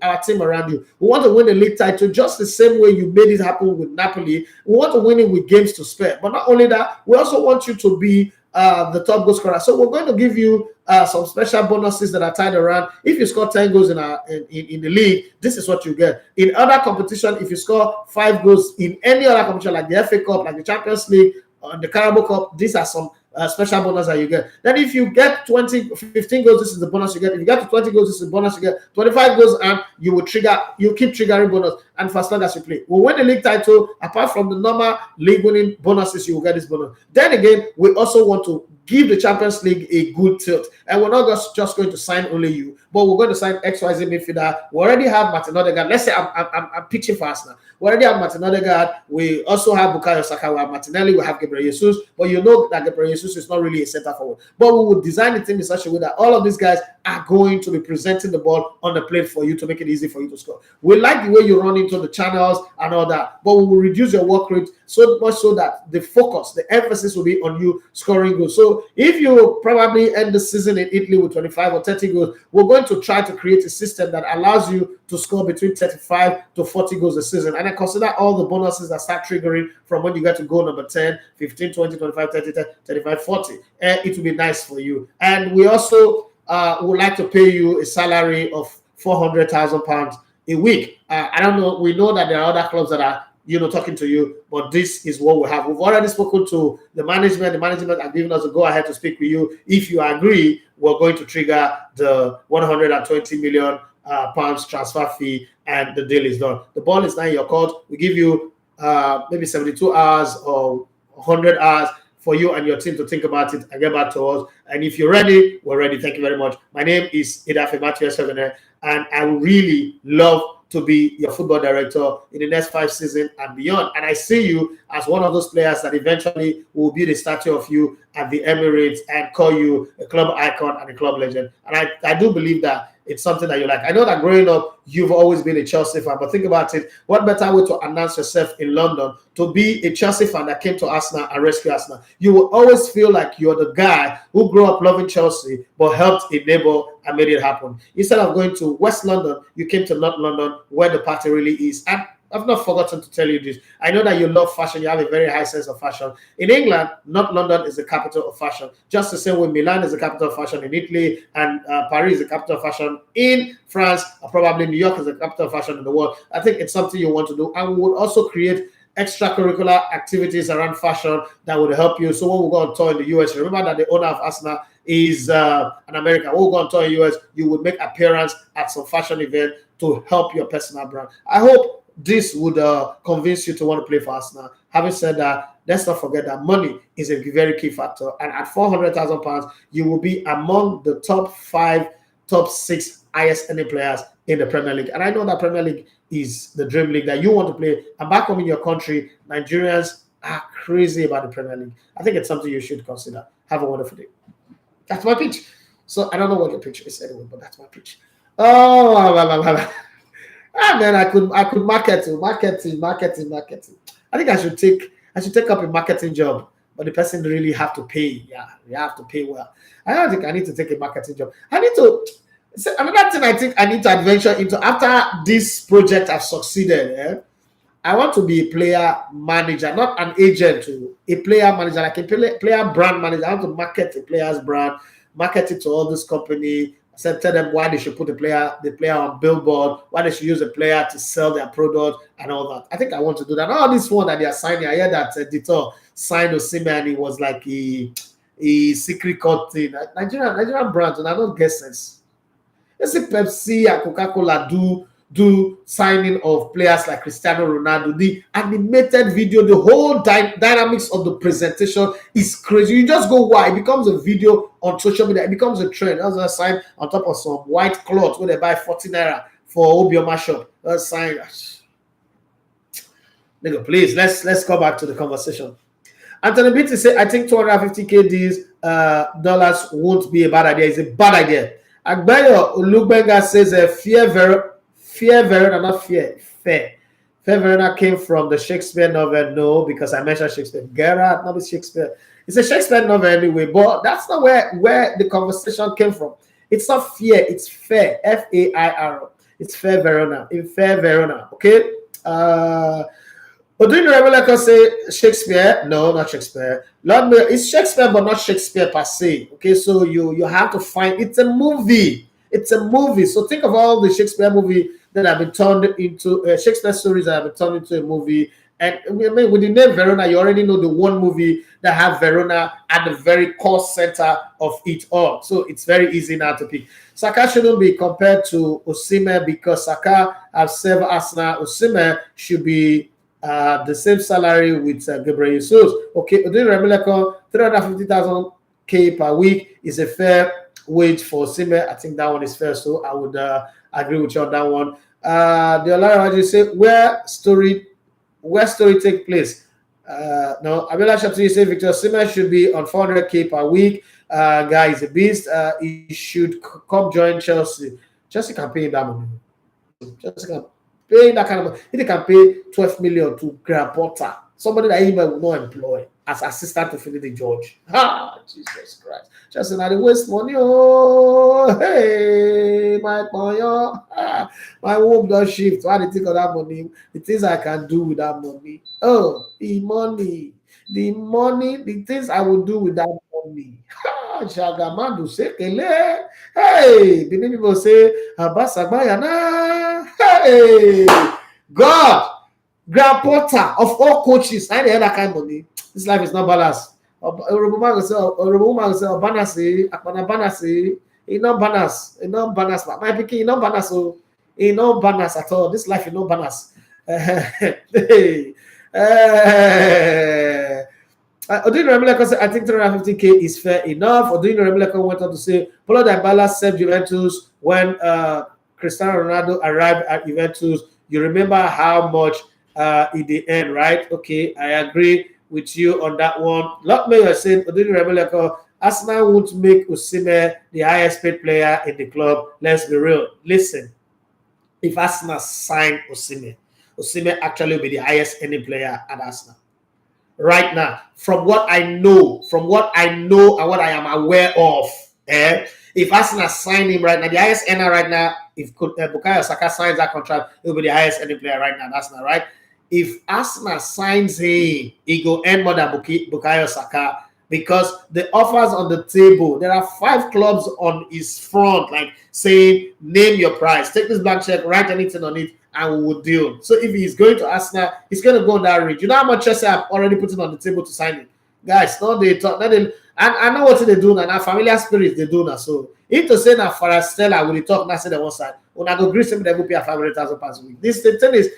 our team around you. We want to win the league title just the same way you made it happen with Napoli. We want to win it with games to spare. But not only that, we also want you to be the top goal scorer. So we're going to give you some special bonuses that are tied around. If you score 10 goals in the league, this is what you get. In other competition, if you score 5 goals in any other competition, like the FA Cup, like the Champions League, the Carabao Cup, these are some special bonus that you get. Then if you get 15 goals, this is the bonus you get. If you get to 20 goals, this is the bonus you get. 25 goals, and you keep triggering bonus, and for as long as you play. We'll win the league title. Apart from the normal league winning bonuses, you will get this bonus. Then again, we also want to give the Champions League a good tilt. And we're not just going to sign only you, but we're going to sign XYZ midfielder. We already have Martin Odegaard. Let's say I'm pitching fast now. We already have Martin Odegaard. We also have Bukayo Saka. We have Martinelli. We have Gabriel Jesus. But you know that Gabriel Jesus is not really a center forward. But we will design the team in such a way that all of these guys are going to be presenting the ball on the plate for you to make it easy for you to score. We like the way you run into the channels and all that, but we will reduce your work rate so much so that the focus, the emphasis will be on you scoring goals. So if you probably end the season in Italy with 25 or 30 goals, we're going going to try to create a system that allows you to score between 35 to 40 goals a season. And then consider all the bonuses that start triggering from when you get to goal number 10, 15, 20, 25, 30, 35, 40. And it will be nice for you. And we also would like to pay you a salary of £400,000 a week. I don't know. We know that there are other clubs that are talking to you, but this is what we have. We've already spoken to the management. The management have given us a go ahead to speak with you. If you agree, we're going to trigger the 120 million pounds transfer fee, and the deal is done. The ball is now in your court. We give you maybe 72 hours or 100 hours for you and your team to think about it and get back to us. And if you're ready, we're ready. Thank you very much. My name is Mateo Kovacic, and I would really love to be your football director in the next 5 seasons and beyond. And I see you as one of those players that eventually will build a statue of you at the Emirates and call you a club icon and a club legend. And I do believe that it's something that you like. I know that growing up, you've always been a Chelsea fan, but think about it. What better way to announce yourself in London to be a Chelsea fan that came to Arsenal and rescue Arsenal? You will always feel like you're the guy who grew up loving Chelsea, but helped a neighbor and made it happen. Instead of going to West London, you came to North London, where the party really is. And I've not forgotten to tell you this. I know that you love fashion. You have a very high sense of fashion. In England, North London is the capital of fashion. Just the same way Milan is the capital of fashion in Italy, and Paris is the capital of fashion in France, or probably New York is the capital of fashion in the world. I think it's something you want to do. And we would also create extracurricular activities around fashion that would help you. So when we go on tour in the US, remember that the owner of Arsenal is an American. When we go on tour in the US, you would make appearance at some fashion event to help your personal brand. I hope this would convince you to want to play for Arsenal. Having said that, let's not forget that money is a very key factor. And at £400,000, you will be among the top 5, top 6 highest earning players in the Premier League. And I know that Premier League is the dream league that you want to play. And back home in your country, Nigerians are crazy about the Premier League. I think it's something you should consider. Have a wonderful day. That's my pitch. So I don't know what your pitch is anyway, but that's my pitch. Oh, man, I could marketing. I think I should take up a marketing job, but the person really have to pay. Yeah, you have to pay well. I don't think I need to take a marketing job. I need to. Another thing I think I need to adventure into after this project I've succeeded. I want to be a player manager, not an agent. A player manager, like a player brand manager. I want to market a player's brand, market it to all this company. Tell them why they should put the player on billboard, why they should use the player to sell their product and all that. I think I want to do that. All this one that they are signing, I heard that editor signed Osimhen, and it was like a secret code thing. Nigerian brands, and I don't guess sense. Let's see Pepsi and Coca-Cola do signing of players like Cristiano Ronaldo. The animated video, the whole dynamics of the presentation is crazy. You just go wild. It becomes a video on social media. It becomes a trend. That's a sign on top of some white cloth where they buy 40 naira for Obioma shop. That's a sign. Nigga, please, let's go back to the conversation. Anthony Beatty said, I think 250K these dollars won't be a bad idea. It's a bad idea. Agbayo Olugbenga says Fear Verona, not fear. Fair Verona came from the Shakespeare novel. No, because I mentioned Shakespeare. Gerard, not Shakespeare. It's a Shakespeare novel anyway, but that's not where the conversation came from. It's not fear, it's fair. Fair. It's Fair Verona. In Fair Verona. Okay? But do you know say Shakespeare? No, not Shakespeare. Lord Mayor, it's Shakespeare, but not Shakespeare per se. Okay, so you have to find it's a movie. It's a movie. So think of all the Shakespeare movie that have been turned into Shakespeare stories that have been turned into a movie. And I mean, with the name Verona, you already know the one movie that have Verona at the very core center of it all. So it's very easy now to pick. Saka shouldn't be compared to Osimhen because Saka have served Arsenal. Osimhen should be the same salary with Gabriel Jesus. Okay, Odin Remileko, 350,000 per week is a fair wage for Osimhen. I think that one is fair, so I would agree with you on that one. The Olara you say where story take place. No, Abela Shapsi say Victor Osimhen should be on 400K per week. Guy is a beast. He should come join Chelsea. Chelsea can pay that money. Chelsea can pay that kind of money. He can pay 12 million to Graham Potter. Somebody that he will not employ as assistant to Finidi George. Ah, Jesus Christ. Just another waste money. Oh, hey, my boy. Ah, my home does shift. Why do you think of that money? The things I can do with that money. Oh, the money. The money, the things I will do with that money. Ah, Shagamandu Sekele. Hey, the people say, Abasabayana. Hey, God. Grand Porter of all coaches, I had that kind of money. This life is not balanced. Woman will say, Banasi, Akwana Banasi, not balance, not balance. My picking, not balance, so not balance at all. This life is not balance. Hey, Odin Remileko said, I think 350k is fair enough. Odin Remileko went on to say, Paulo Dybala served Juventus when Cristiano Ronaldo arrived at Juventus. You remember how much in the end, right? Okay, I agree with you on that one. Lot Mayor said, Odin Remileko, Arsenal won't make Osimhen the highest paid player in the club. Let's be real. Listen, if Arsenal sign Osimhen, Osimhen actually will be the highest earning player at Arsenal. Right now, from what I know and what I am aware of, if Arsenal sign him right now, the highest earner right now, if Bukayo Saka signs that contract, it will be the highest earning player right now. That's not right. If Arsenal signs him, he go earn more than Bukayo Saka because the offers on the table, there are 5 clubs on his front, like saying, name your price, take this blank check, write anything on it, and we will deal. So if he's going to Arsenal, he's going to go on that range. You know how much Chelsea have already put it on the table to sign him? Guys, no, they talk. And I know what they do now. Now, familiar spirits, they do now. So if to say now for Stella, will talk now, say the one side, when I go grease him, they will pay £500,000 a week. This the thing is,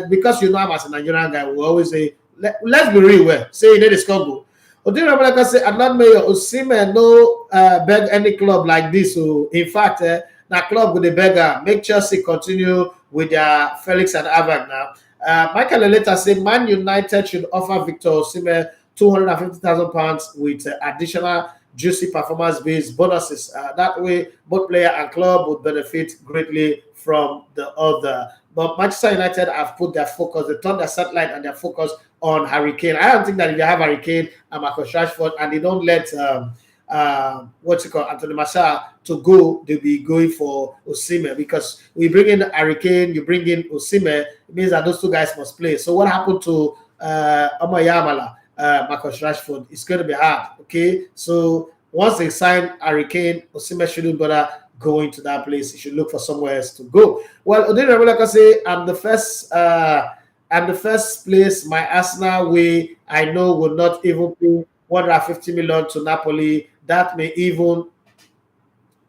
because you know I'm as a Nigerian guy, we always say, let's be real. Well, say you need a score goal. Like I say, I'm not mayor. Osimhen no beg any club like this. So in fact, that club with the beggar make Chelsea continue with their Felix and Avag now. Michael later said Man United should offer Victor Osimhen £250,000 with additional juicy performance-based bonuses. That way, both player and club would benefit greatly from the other. But Manchester United have put their focus, they turned their satellite and their focus on Harry Kane. I don't think that if they have Harry Kane and Marcus Rashford and they don't let Anthony Martial to go, they'll be going for Osimhen because we bring in Harry Kane, you bring in Osimhen, it means that those two guys must play. So what happened to Yamala, Marcus Rashford? It's going to be hard. Okay, so once they sign Harry Kane, Osimhen shouldn't bother going to that place. He should look for somewhere else to go. Well, Odin Rebelaka say, I'm the first place. My Arsenal way I know will not even pay 150 million to Napoli. That may even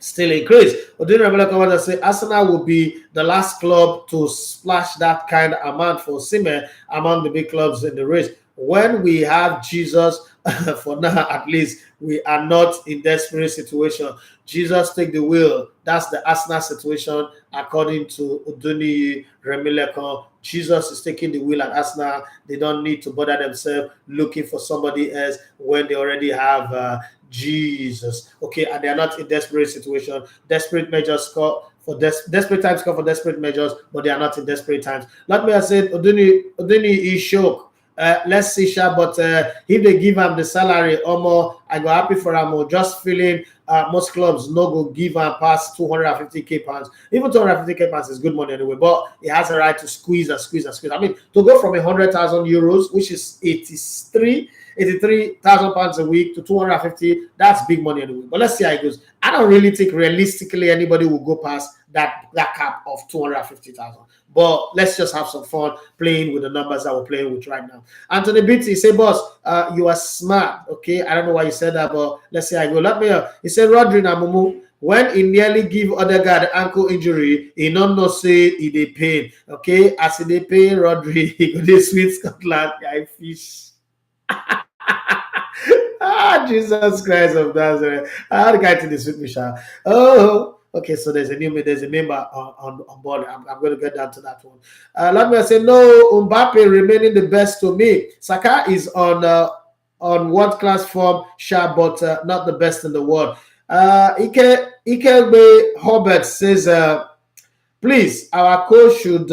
still increase. Odin Rebelaka want to say Arsenal will be the last club to splash that kind of amount for Osimhen among the big clubs in the race. When we have Jesus, for now at least, we are not in desperate situation. Jesus take the wheel. That's the Arsenal situation, according to Oduni Remilekon. Jesus is taking the wheel at Arsenal. They don't need to bother themselves looking for somebody else when they already have Jesus. Okay, and they are not in desperate situation. Desperate measures score for desperate times call for desperate measures, but they are not in desperate times. Like me, I said, Oduni is shocked. Let's see, Sha, but if they give him the salary or more, I go happy for him. Just feeling most clubs no go give him past 250k pounds. Even 250k pounds is good money anyway, but he has a right to squeeze and squeeze and squeeze. I mean, to go from 100,000 euros, which is 83,000 pounds a week, to 250, that's big money anyway. But let's see how it goes. I don't really think realistically anybody will go past that cap of 250,000. But let's just have some fun playing with the numbers that we're playing with right now. Anthony Beatty, say, boss, you are smart. Okay, I don't know why you said that, but let's say I go. Let me. He said, Rodri Namumu, when he nearly give Odegaard ankle injury, he don't know say he dey pain. Okay, as he dey pain, Rodri, he go dey sweet Scotland. I fish. Jesus Christ of Nazareth. How the guy to this with me, Sha? Oh. Okay, so there's a member on board. I'm going to get down to that one. Let me say, no, Mbappe remaining the best to me. Saka is on world-class form, Sha, but not the best in the world. Ikegbe Hobert says, please, our coach should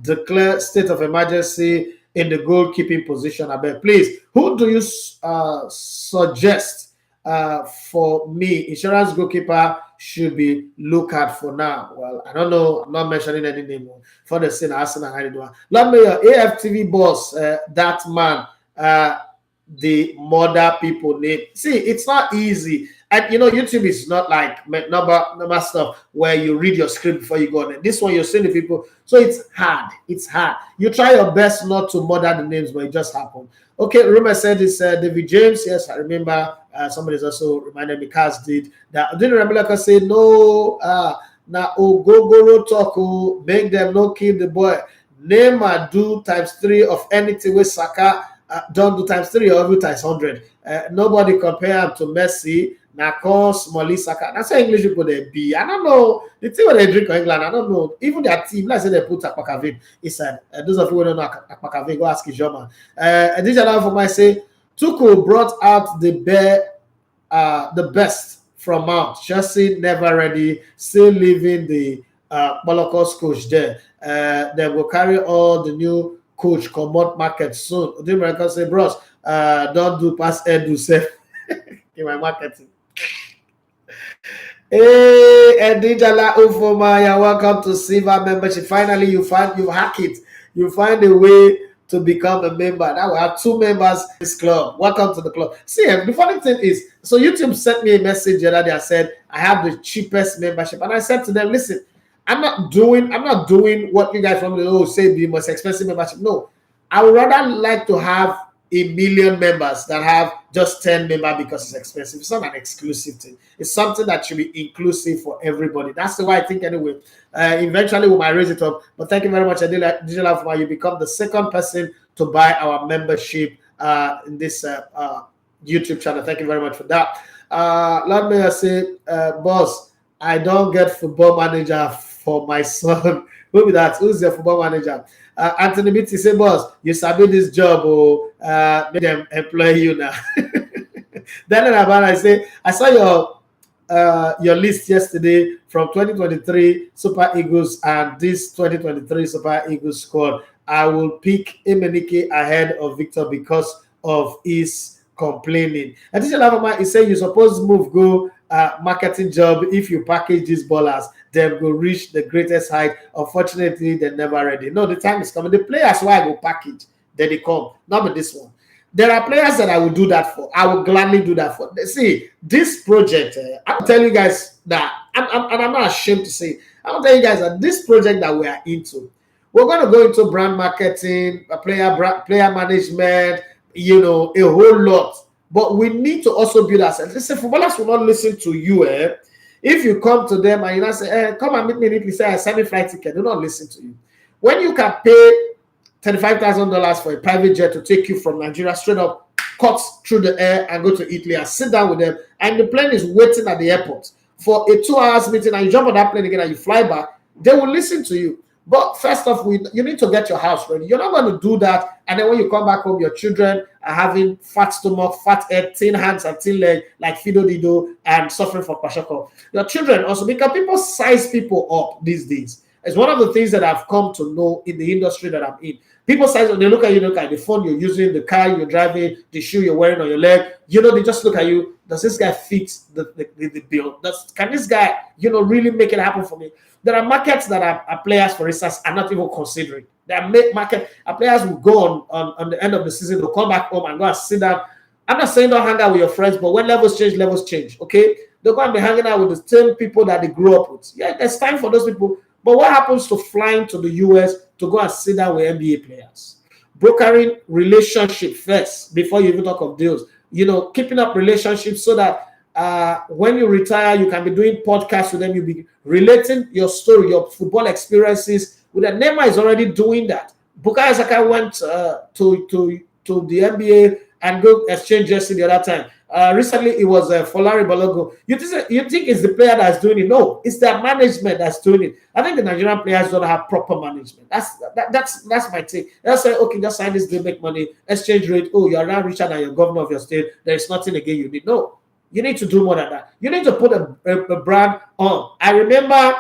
declare state of emergency in the goalkeeping position. I bet. Please, who do you suggest for me? Insurance goalkeeper should be looked at for now. Well, I don't know. I'm not mentioning any name for the scene. Arsenal. Let me your AFTV boss, that man, the mother people name. See, it's not easy. And YouTube is not like number stuff where you read your script before you go on it. This one you're seeing the people, so it's hard. It's hard. You try your best not to murder the names, but it just happened. Okay, Rumor said this. David James, yes, I remember. Somebody's also reminded me. Kaz did that. I didn't remember. Like I said, no. Now go talk. Make them no kill the boy. Neymar do ×3 of anything with Saka. Don't do ×3 or every ×100. Nobody compare him to Messi. Nakos, Molly, Saka. That's how English people they be. I don't know. The thing when they drink in England, I don't know. Even their team, let's say they put Akpakavin. It's those of you who don't know Akpakavin, go ask Ijoma. This is for my say, Tuchel brought out the best from Mount. Chelsea never ready, still leaving the Bolokos coach there. They will carry all the new coach commode market soon. The Americans say, bros, don't do pass edu safe in my marketing. Hey, Edijala Ufoma, you're welcome to Silver membership. Finally, you hack it. You find a way to become a member. Now we have 2 members in this club. Welcome to the club. See, the funny thing is, so YouTube sent me a message the other day. I said, I have the cheapest membership. And I said to them, listen, I'm not doing what you guys from say the most expensive membership. No, I would rather like to have 1 million members that have just 10 members because it's expensive. It's not an exclusive thing. It's something that should be inclusive for everybody. That's the way I think anyway. Eventually we might raise it up. But thank you very much, Digital Alpha. You become the second person to buy our membership in this YouTube channel. Thank you very much for that. Let me say, boss, I don't get football manager for my son. Who be that? Who's your football manager? Anthony Bitty say, boss, you sabi this job, make them employ you now. Then I say, I saw your list yesterday from 2023 Super Eagles and this 2023 Super Eagles squad. I will pick Emenike ahead of Victor because of his complaining. And this is he said you suppose move go marketing job if you package these ballers. They will reach the greatest height. Unfortunately, they're never ready. No, the time is coming. The players who I go package, then they come. Not with this one. There are players that I will do that for. I will gladly do that for. See, this project, I'll tell you guys that, and I'm not ashamed to say, I'll tell you guys that this project that we are into, we're going to go into brand marketing, player management, a whole lot. But we need to also build ourselves. Listen, footballers will not listen to you, If you come to them and you say, come and meet me immediately, say, send me flight ticket, they don't listen to you. When you can pay $35,000 for a private jet to take you from Nigeria straight up, cut through the air and go to Italy and sit down with them, and the plane is waiting at the airport for a 2 hours meeting, and you jump on that plane again and you fly back, they will listen to you. But first off, you need to get your house ready. You're not going to do that, and then when you come back home, your children are having fat stomach, fat head, thin hands and thin leg, like Fido Dido, and suffering from kwashiorkor. Your children also, because people size people up these days. It's one of the things that I've come to know in the industry that I'm in. People size, they look at you, look at the phone you're using, the car you're driving, the shoe you're wearing on your leg. They just look at you. Does this guy fit the bill? Can this guy, really make it happen for me? There are markets that are players, for instance, are not even considering. There are players who go on the end of the season, they'll come back home and go and sit down. I'm not saying don't hang out with your friends, but when levels change, okay? They're going to be hanging out with the same people that they grew up with. Yeah, there's time for those people. But what happens to flying to the US to go and sit down with NBA players? Brokering relationship first before you even talk of deals. Keeping up relationships so that when you retire, you can be doing podcasts with them. You'll be relating your story, your football experiences with them. Neymar is already doing that. Bukayo Saka went to the NBA and go exchange jersey the other time. Recently, it was Folari Balogun. You think it's the player that's doing it? No, it's their management that's doing it. I think the Nigerian players don't have proper management. That's my take. They'll say, okay, just sign this deal, make money, exchange rate. Oh, you're now richer than your governor of your state. There's nothing again you need. No, you need to do more than that. You need to put a brand on. I remember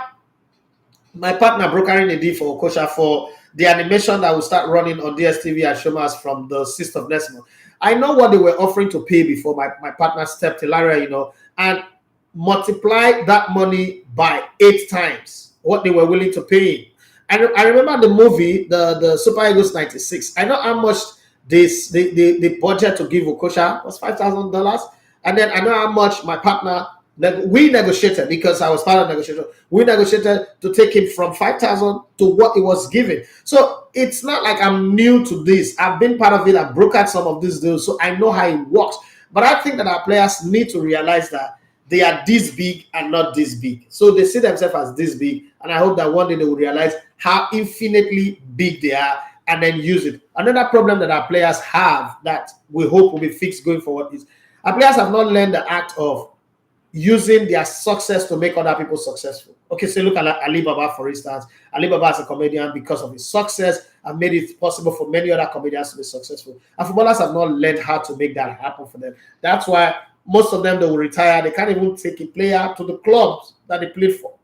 my partner brokering a deal for Okocha for the animation that will start running on DSTV and Showmas from the 6th of next month. I know what they were offering to pay before my partner stepped Hilaria, and multiply that money by 8 times what they were willing to pay. I remember the movie, the Super Eagles 96. I know how much the budget to give Okocha was $5,000. And then I know how much my partner, we negotiated, because I was part of the negotiation. We negotiated to take him from 5,000 to what it was given. So it's not like I'm new to this. I've been part of it. I've brokered some of these deals, so I know how it works. But I think that our players need to realize that they are this big and not this big. So they see themselves as this big, and I hope that one day they will realize how infinitely big they are and then use it. Another problem that our players have that we hope will be fixed going forward is our players have not learned the act of using their success to make other people successful. Okay, so look at Ali Baba, for instance. Ali Baba as a comedian, because of his success, and made it possible for many other comedians to be successful. And footballers have not learned how to make that happen for them. That's why most of them, they will retire. They can't even take a player to the clubs that they played for,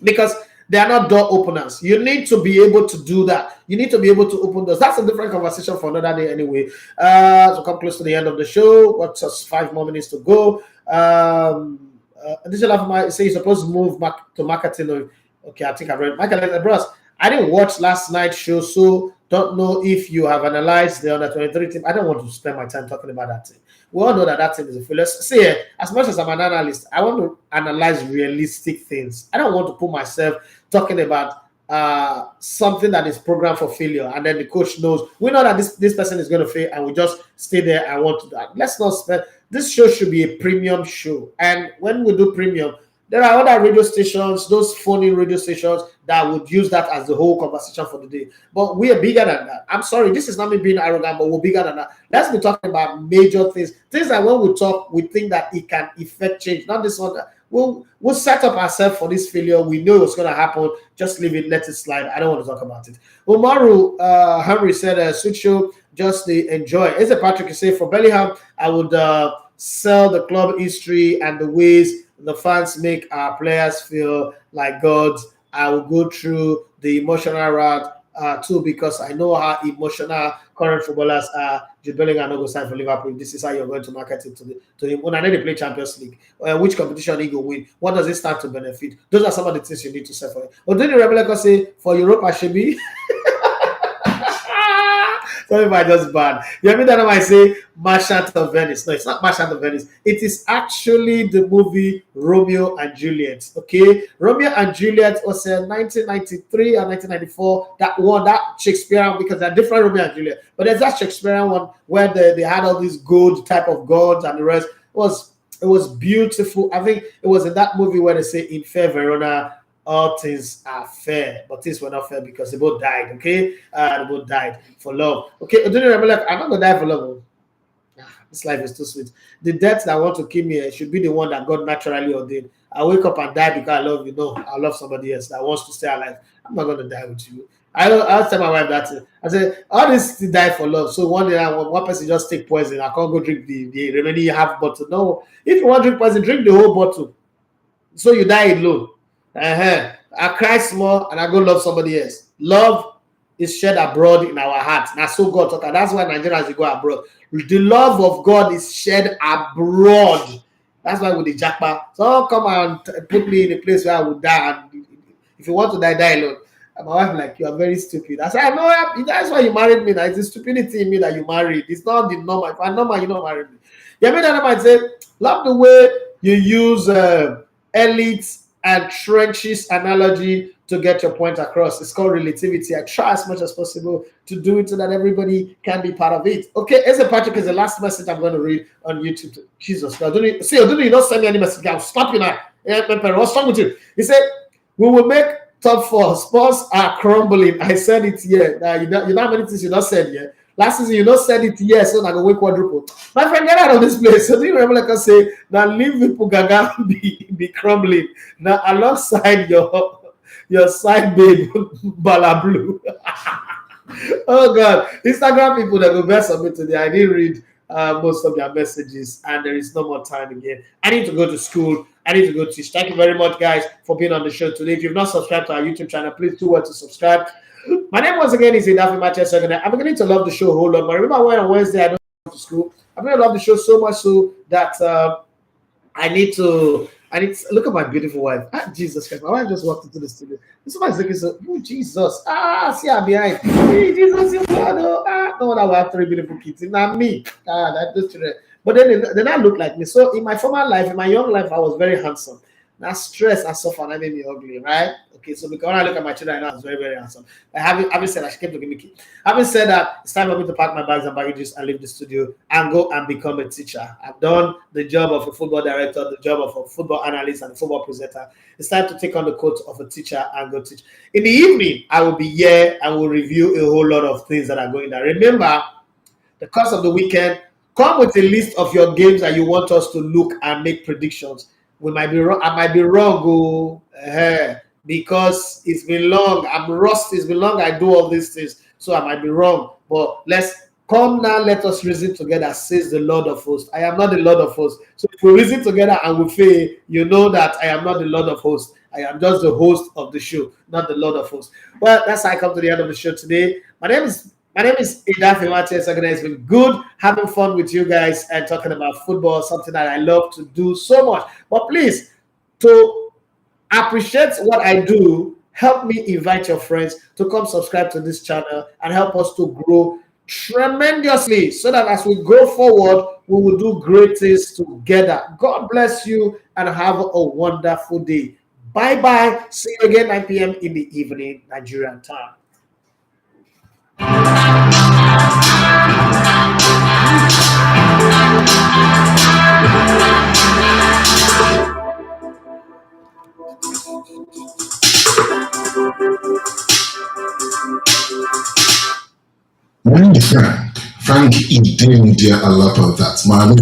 because they are not door openers. You need to be able to do that. You need to be able to open doors. That's a different conversation for another day anyway. So come close to the end of the show. What's just 5 more minutes to go. Additional say you're supposed to move back to marketing. Okay, I think I read Michael Bros. I didn't watch last night's show, so don't know if you have analyzed the under 23 team. I don't want to spend my time talking about that team. We all know that team is a failure. See, as much as I'm an analyst, I want to analyze realistic things. I don't want to put myself talking about something that is programmed for failure, and then the coach knows we know that this person is going to fail, and we just stay there and want to do that. Let's not spend. This show should be a premium show, and when we do premium, there are other radio stations, those phony radio stations that would use that as the whole conversation for the day. But we are bigger than that. I'm sorry, this is not me being arrogant, but we're bigger than that. Let's be talking about major things. Things that when we talk, we think that it can affect change. Not this one. We'll set up ourselves for this failure. We know it's going to happen. Just leave it, let it slide. I don't want to talk about it. Umaru Henry said, switch show, just enjoy. As a Patrick say, for Bellingham, I would sell the club history and the ways the fans make our players feel like gods. I will go through the emotional route too, because I know how emotional current footballers are. Jude Bellingham no go sign for Liverpool. This is how you're going to market it to him. When I know they play Champions League, which competition he will win? What does it stand to benefit? Those are some of the things you need to say for it. But then the Rebel say for Europa should be. Sorry if I just bad. You mean that I say Merchant of Venice? No, it's not Merchant of Venice. It is actually the movie Romeo and Juliet. Okay, Romeo and Juliet was 1993 or 1994. That Shakespearean, because they're different Romeo and Juliet. But there's that Shakespearean one where they had all these gold type of gods and the rest. It was beautiful. I think it was in that movie where they say in fair Verona, all things are fair, but things were not fair because they both died. Okay, they both died for love. Okay, I'm not gonna die for love. This life is too sweet. The death that want to kill me should be the one that God naturally ordained. I wake up and die because I love you. No, I love somebody else that wants to stay alive. I'm not gonna die with you. I'll tell my wife that. I said all this to die for love. So one day one person just take poison. I can't go drink the remaining half bottle. No, if you want to drink poison, drink the whole bottle. So you die alone. I cry small and I go love somebody else. Love is shed abroad in our hearts. Now, so God talk. That's why Nigerians go abroad. The love of God is shed abroad. That's why with the jackpot. So come and put me in a place where I would die. And if you want to die, die alone. And my wife like, you are very stupid. I said, I know that's why you married me. Now it's the stupidity in me that you married. It's not the normal. If I'm normal, you don't marry me. Yeah, me that might say, love the way you use elites and trenches analogy to get your point across. It's called relativity. I try as much as possible to do it so that everybody can be part of it. Okay, Eze Patrick is the last message I'm going to read on YouTube. Jesus, now don't you not send me any message? I'll stop you now. What's wrong with you? He said, we will make top 4. Spurs are crumbling. I said it here. You know how many things you not said here? Last season, you not said it here, so I go wake quadruple. My friend, get out of this place. So do you remember, like I say, now Liverpool gaga be crumbling. Now alongside your side babe, Bala Blue. Oh God, Instagram people that go best of me today. I didn't read most of their messages, and there is no more time again. I need to go to school. I need to go teach. Thank you very much, guys, for being on the show today. If you've not subscribed to our YouTube channel, please do well to subscribe. My name once again is Idafi Mateo Korea. I'm beginning to love the show a whole lot. But remember when on Wednesday I don't go to school? I'm going to love the show so much so that I need to look at my beautiful wife. Ah, Jesus Christ. My wife just walked into the studio. This one is looking so, oh, Jesus. Ah, see her behind. Hey, Jesus, you blood. Oh, ah, no one will have 3 beautiful kids. It's not me. Ah, that those children. But then they not look like me. So in my former life, in my young life, I was very handsome. Now stress and suffer that made me ugly, right? Okay, so because when I look at my children, I know I was very, very handsome. But having said that, she kept looking at me. Having said that, it's time for me to pack my bags and baggages and leave the studio and go and become a teacher. I've done the job of a football director, the job of a football analyst, and a football presenter. It's time to take on the coat of a teacher and go teach. In the evening, I will be here and will review a whole lot of things that are going there. Remember, the course of the weekend, come with a list of your games that you want us to look and make predictions. We might be wrong. I might be wrong, because it's been long. I'm rusty. It's been long. I do all these things, so I might be wrong. But let's come now. Let us reason together, says the Lord of Hosts. I am not the Lord of Hosts. So if we reason together and we fail, you know that I am not the Lord of Hosts. I am just the host of the show, not the Lord of Hosts. Well, that's how I come to the end of the show today. My name is Idafi Mateo Korea. It's been good having fun with you guys and talking about football, something that I love to do so much. But please, to appreciate what I do, help me invite your friends to come subscribe to this channel and help us to grow tremendously so that as we go forward, we will do great things together. God bless you and have a wonderful day. Bye-bye. See you again 9 p.m. in the evening, Nigerian time. My name is Frank. Frank, he didn't do a lot of that. My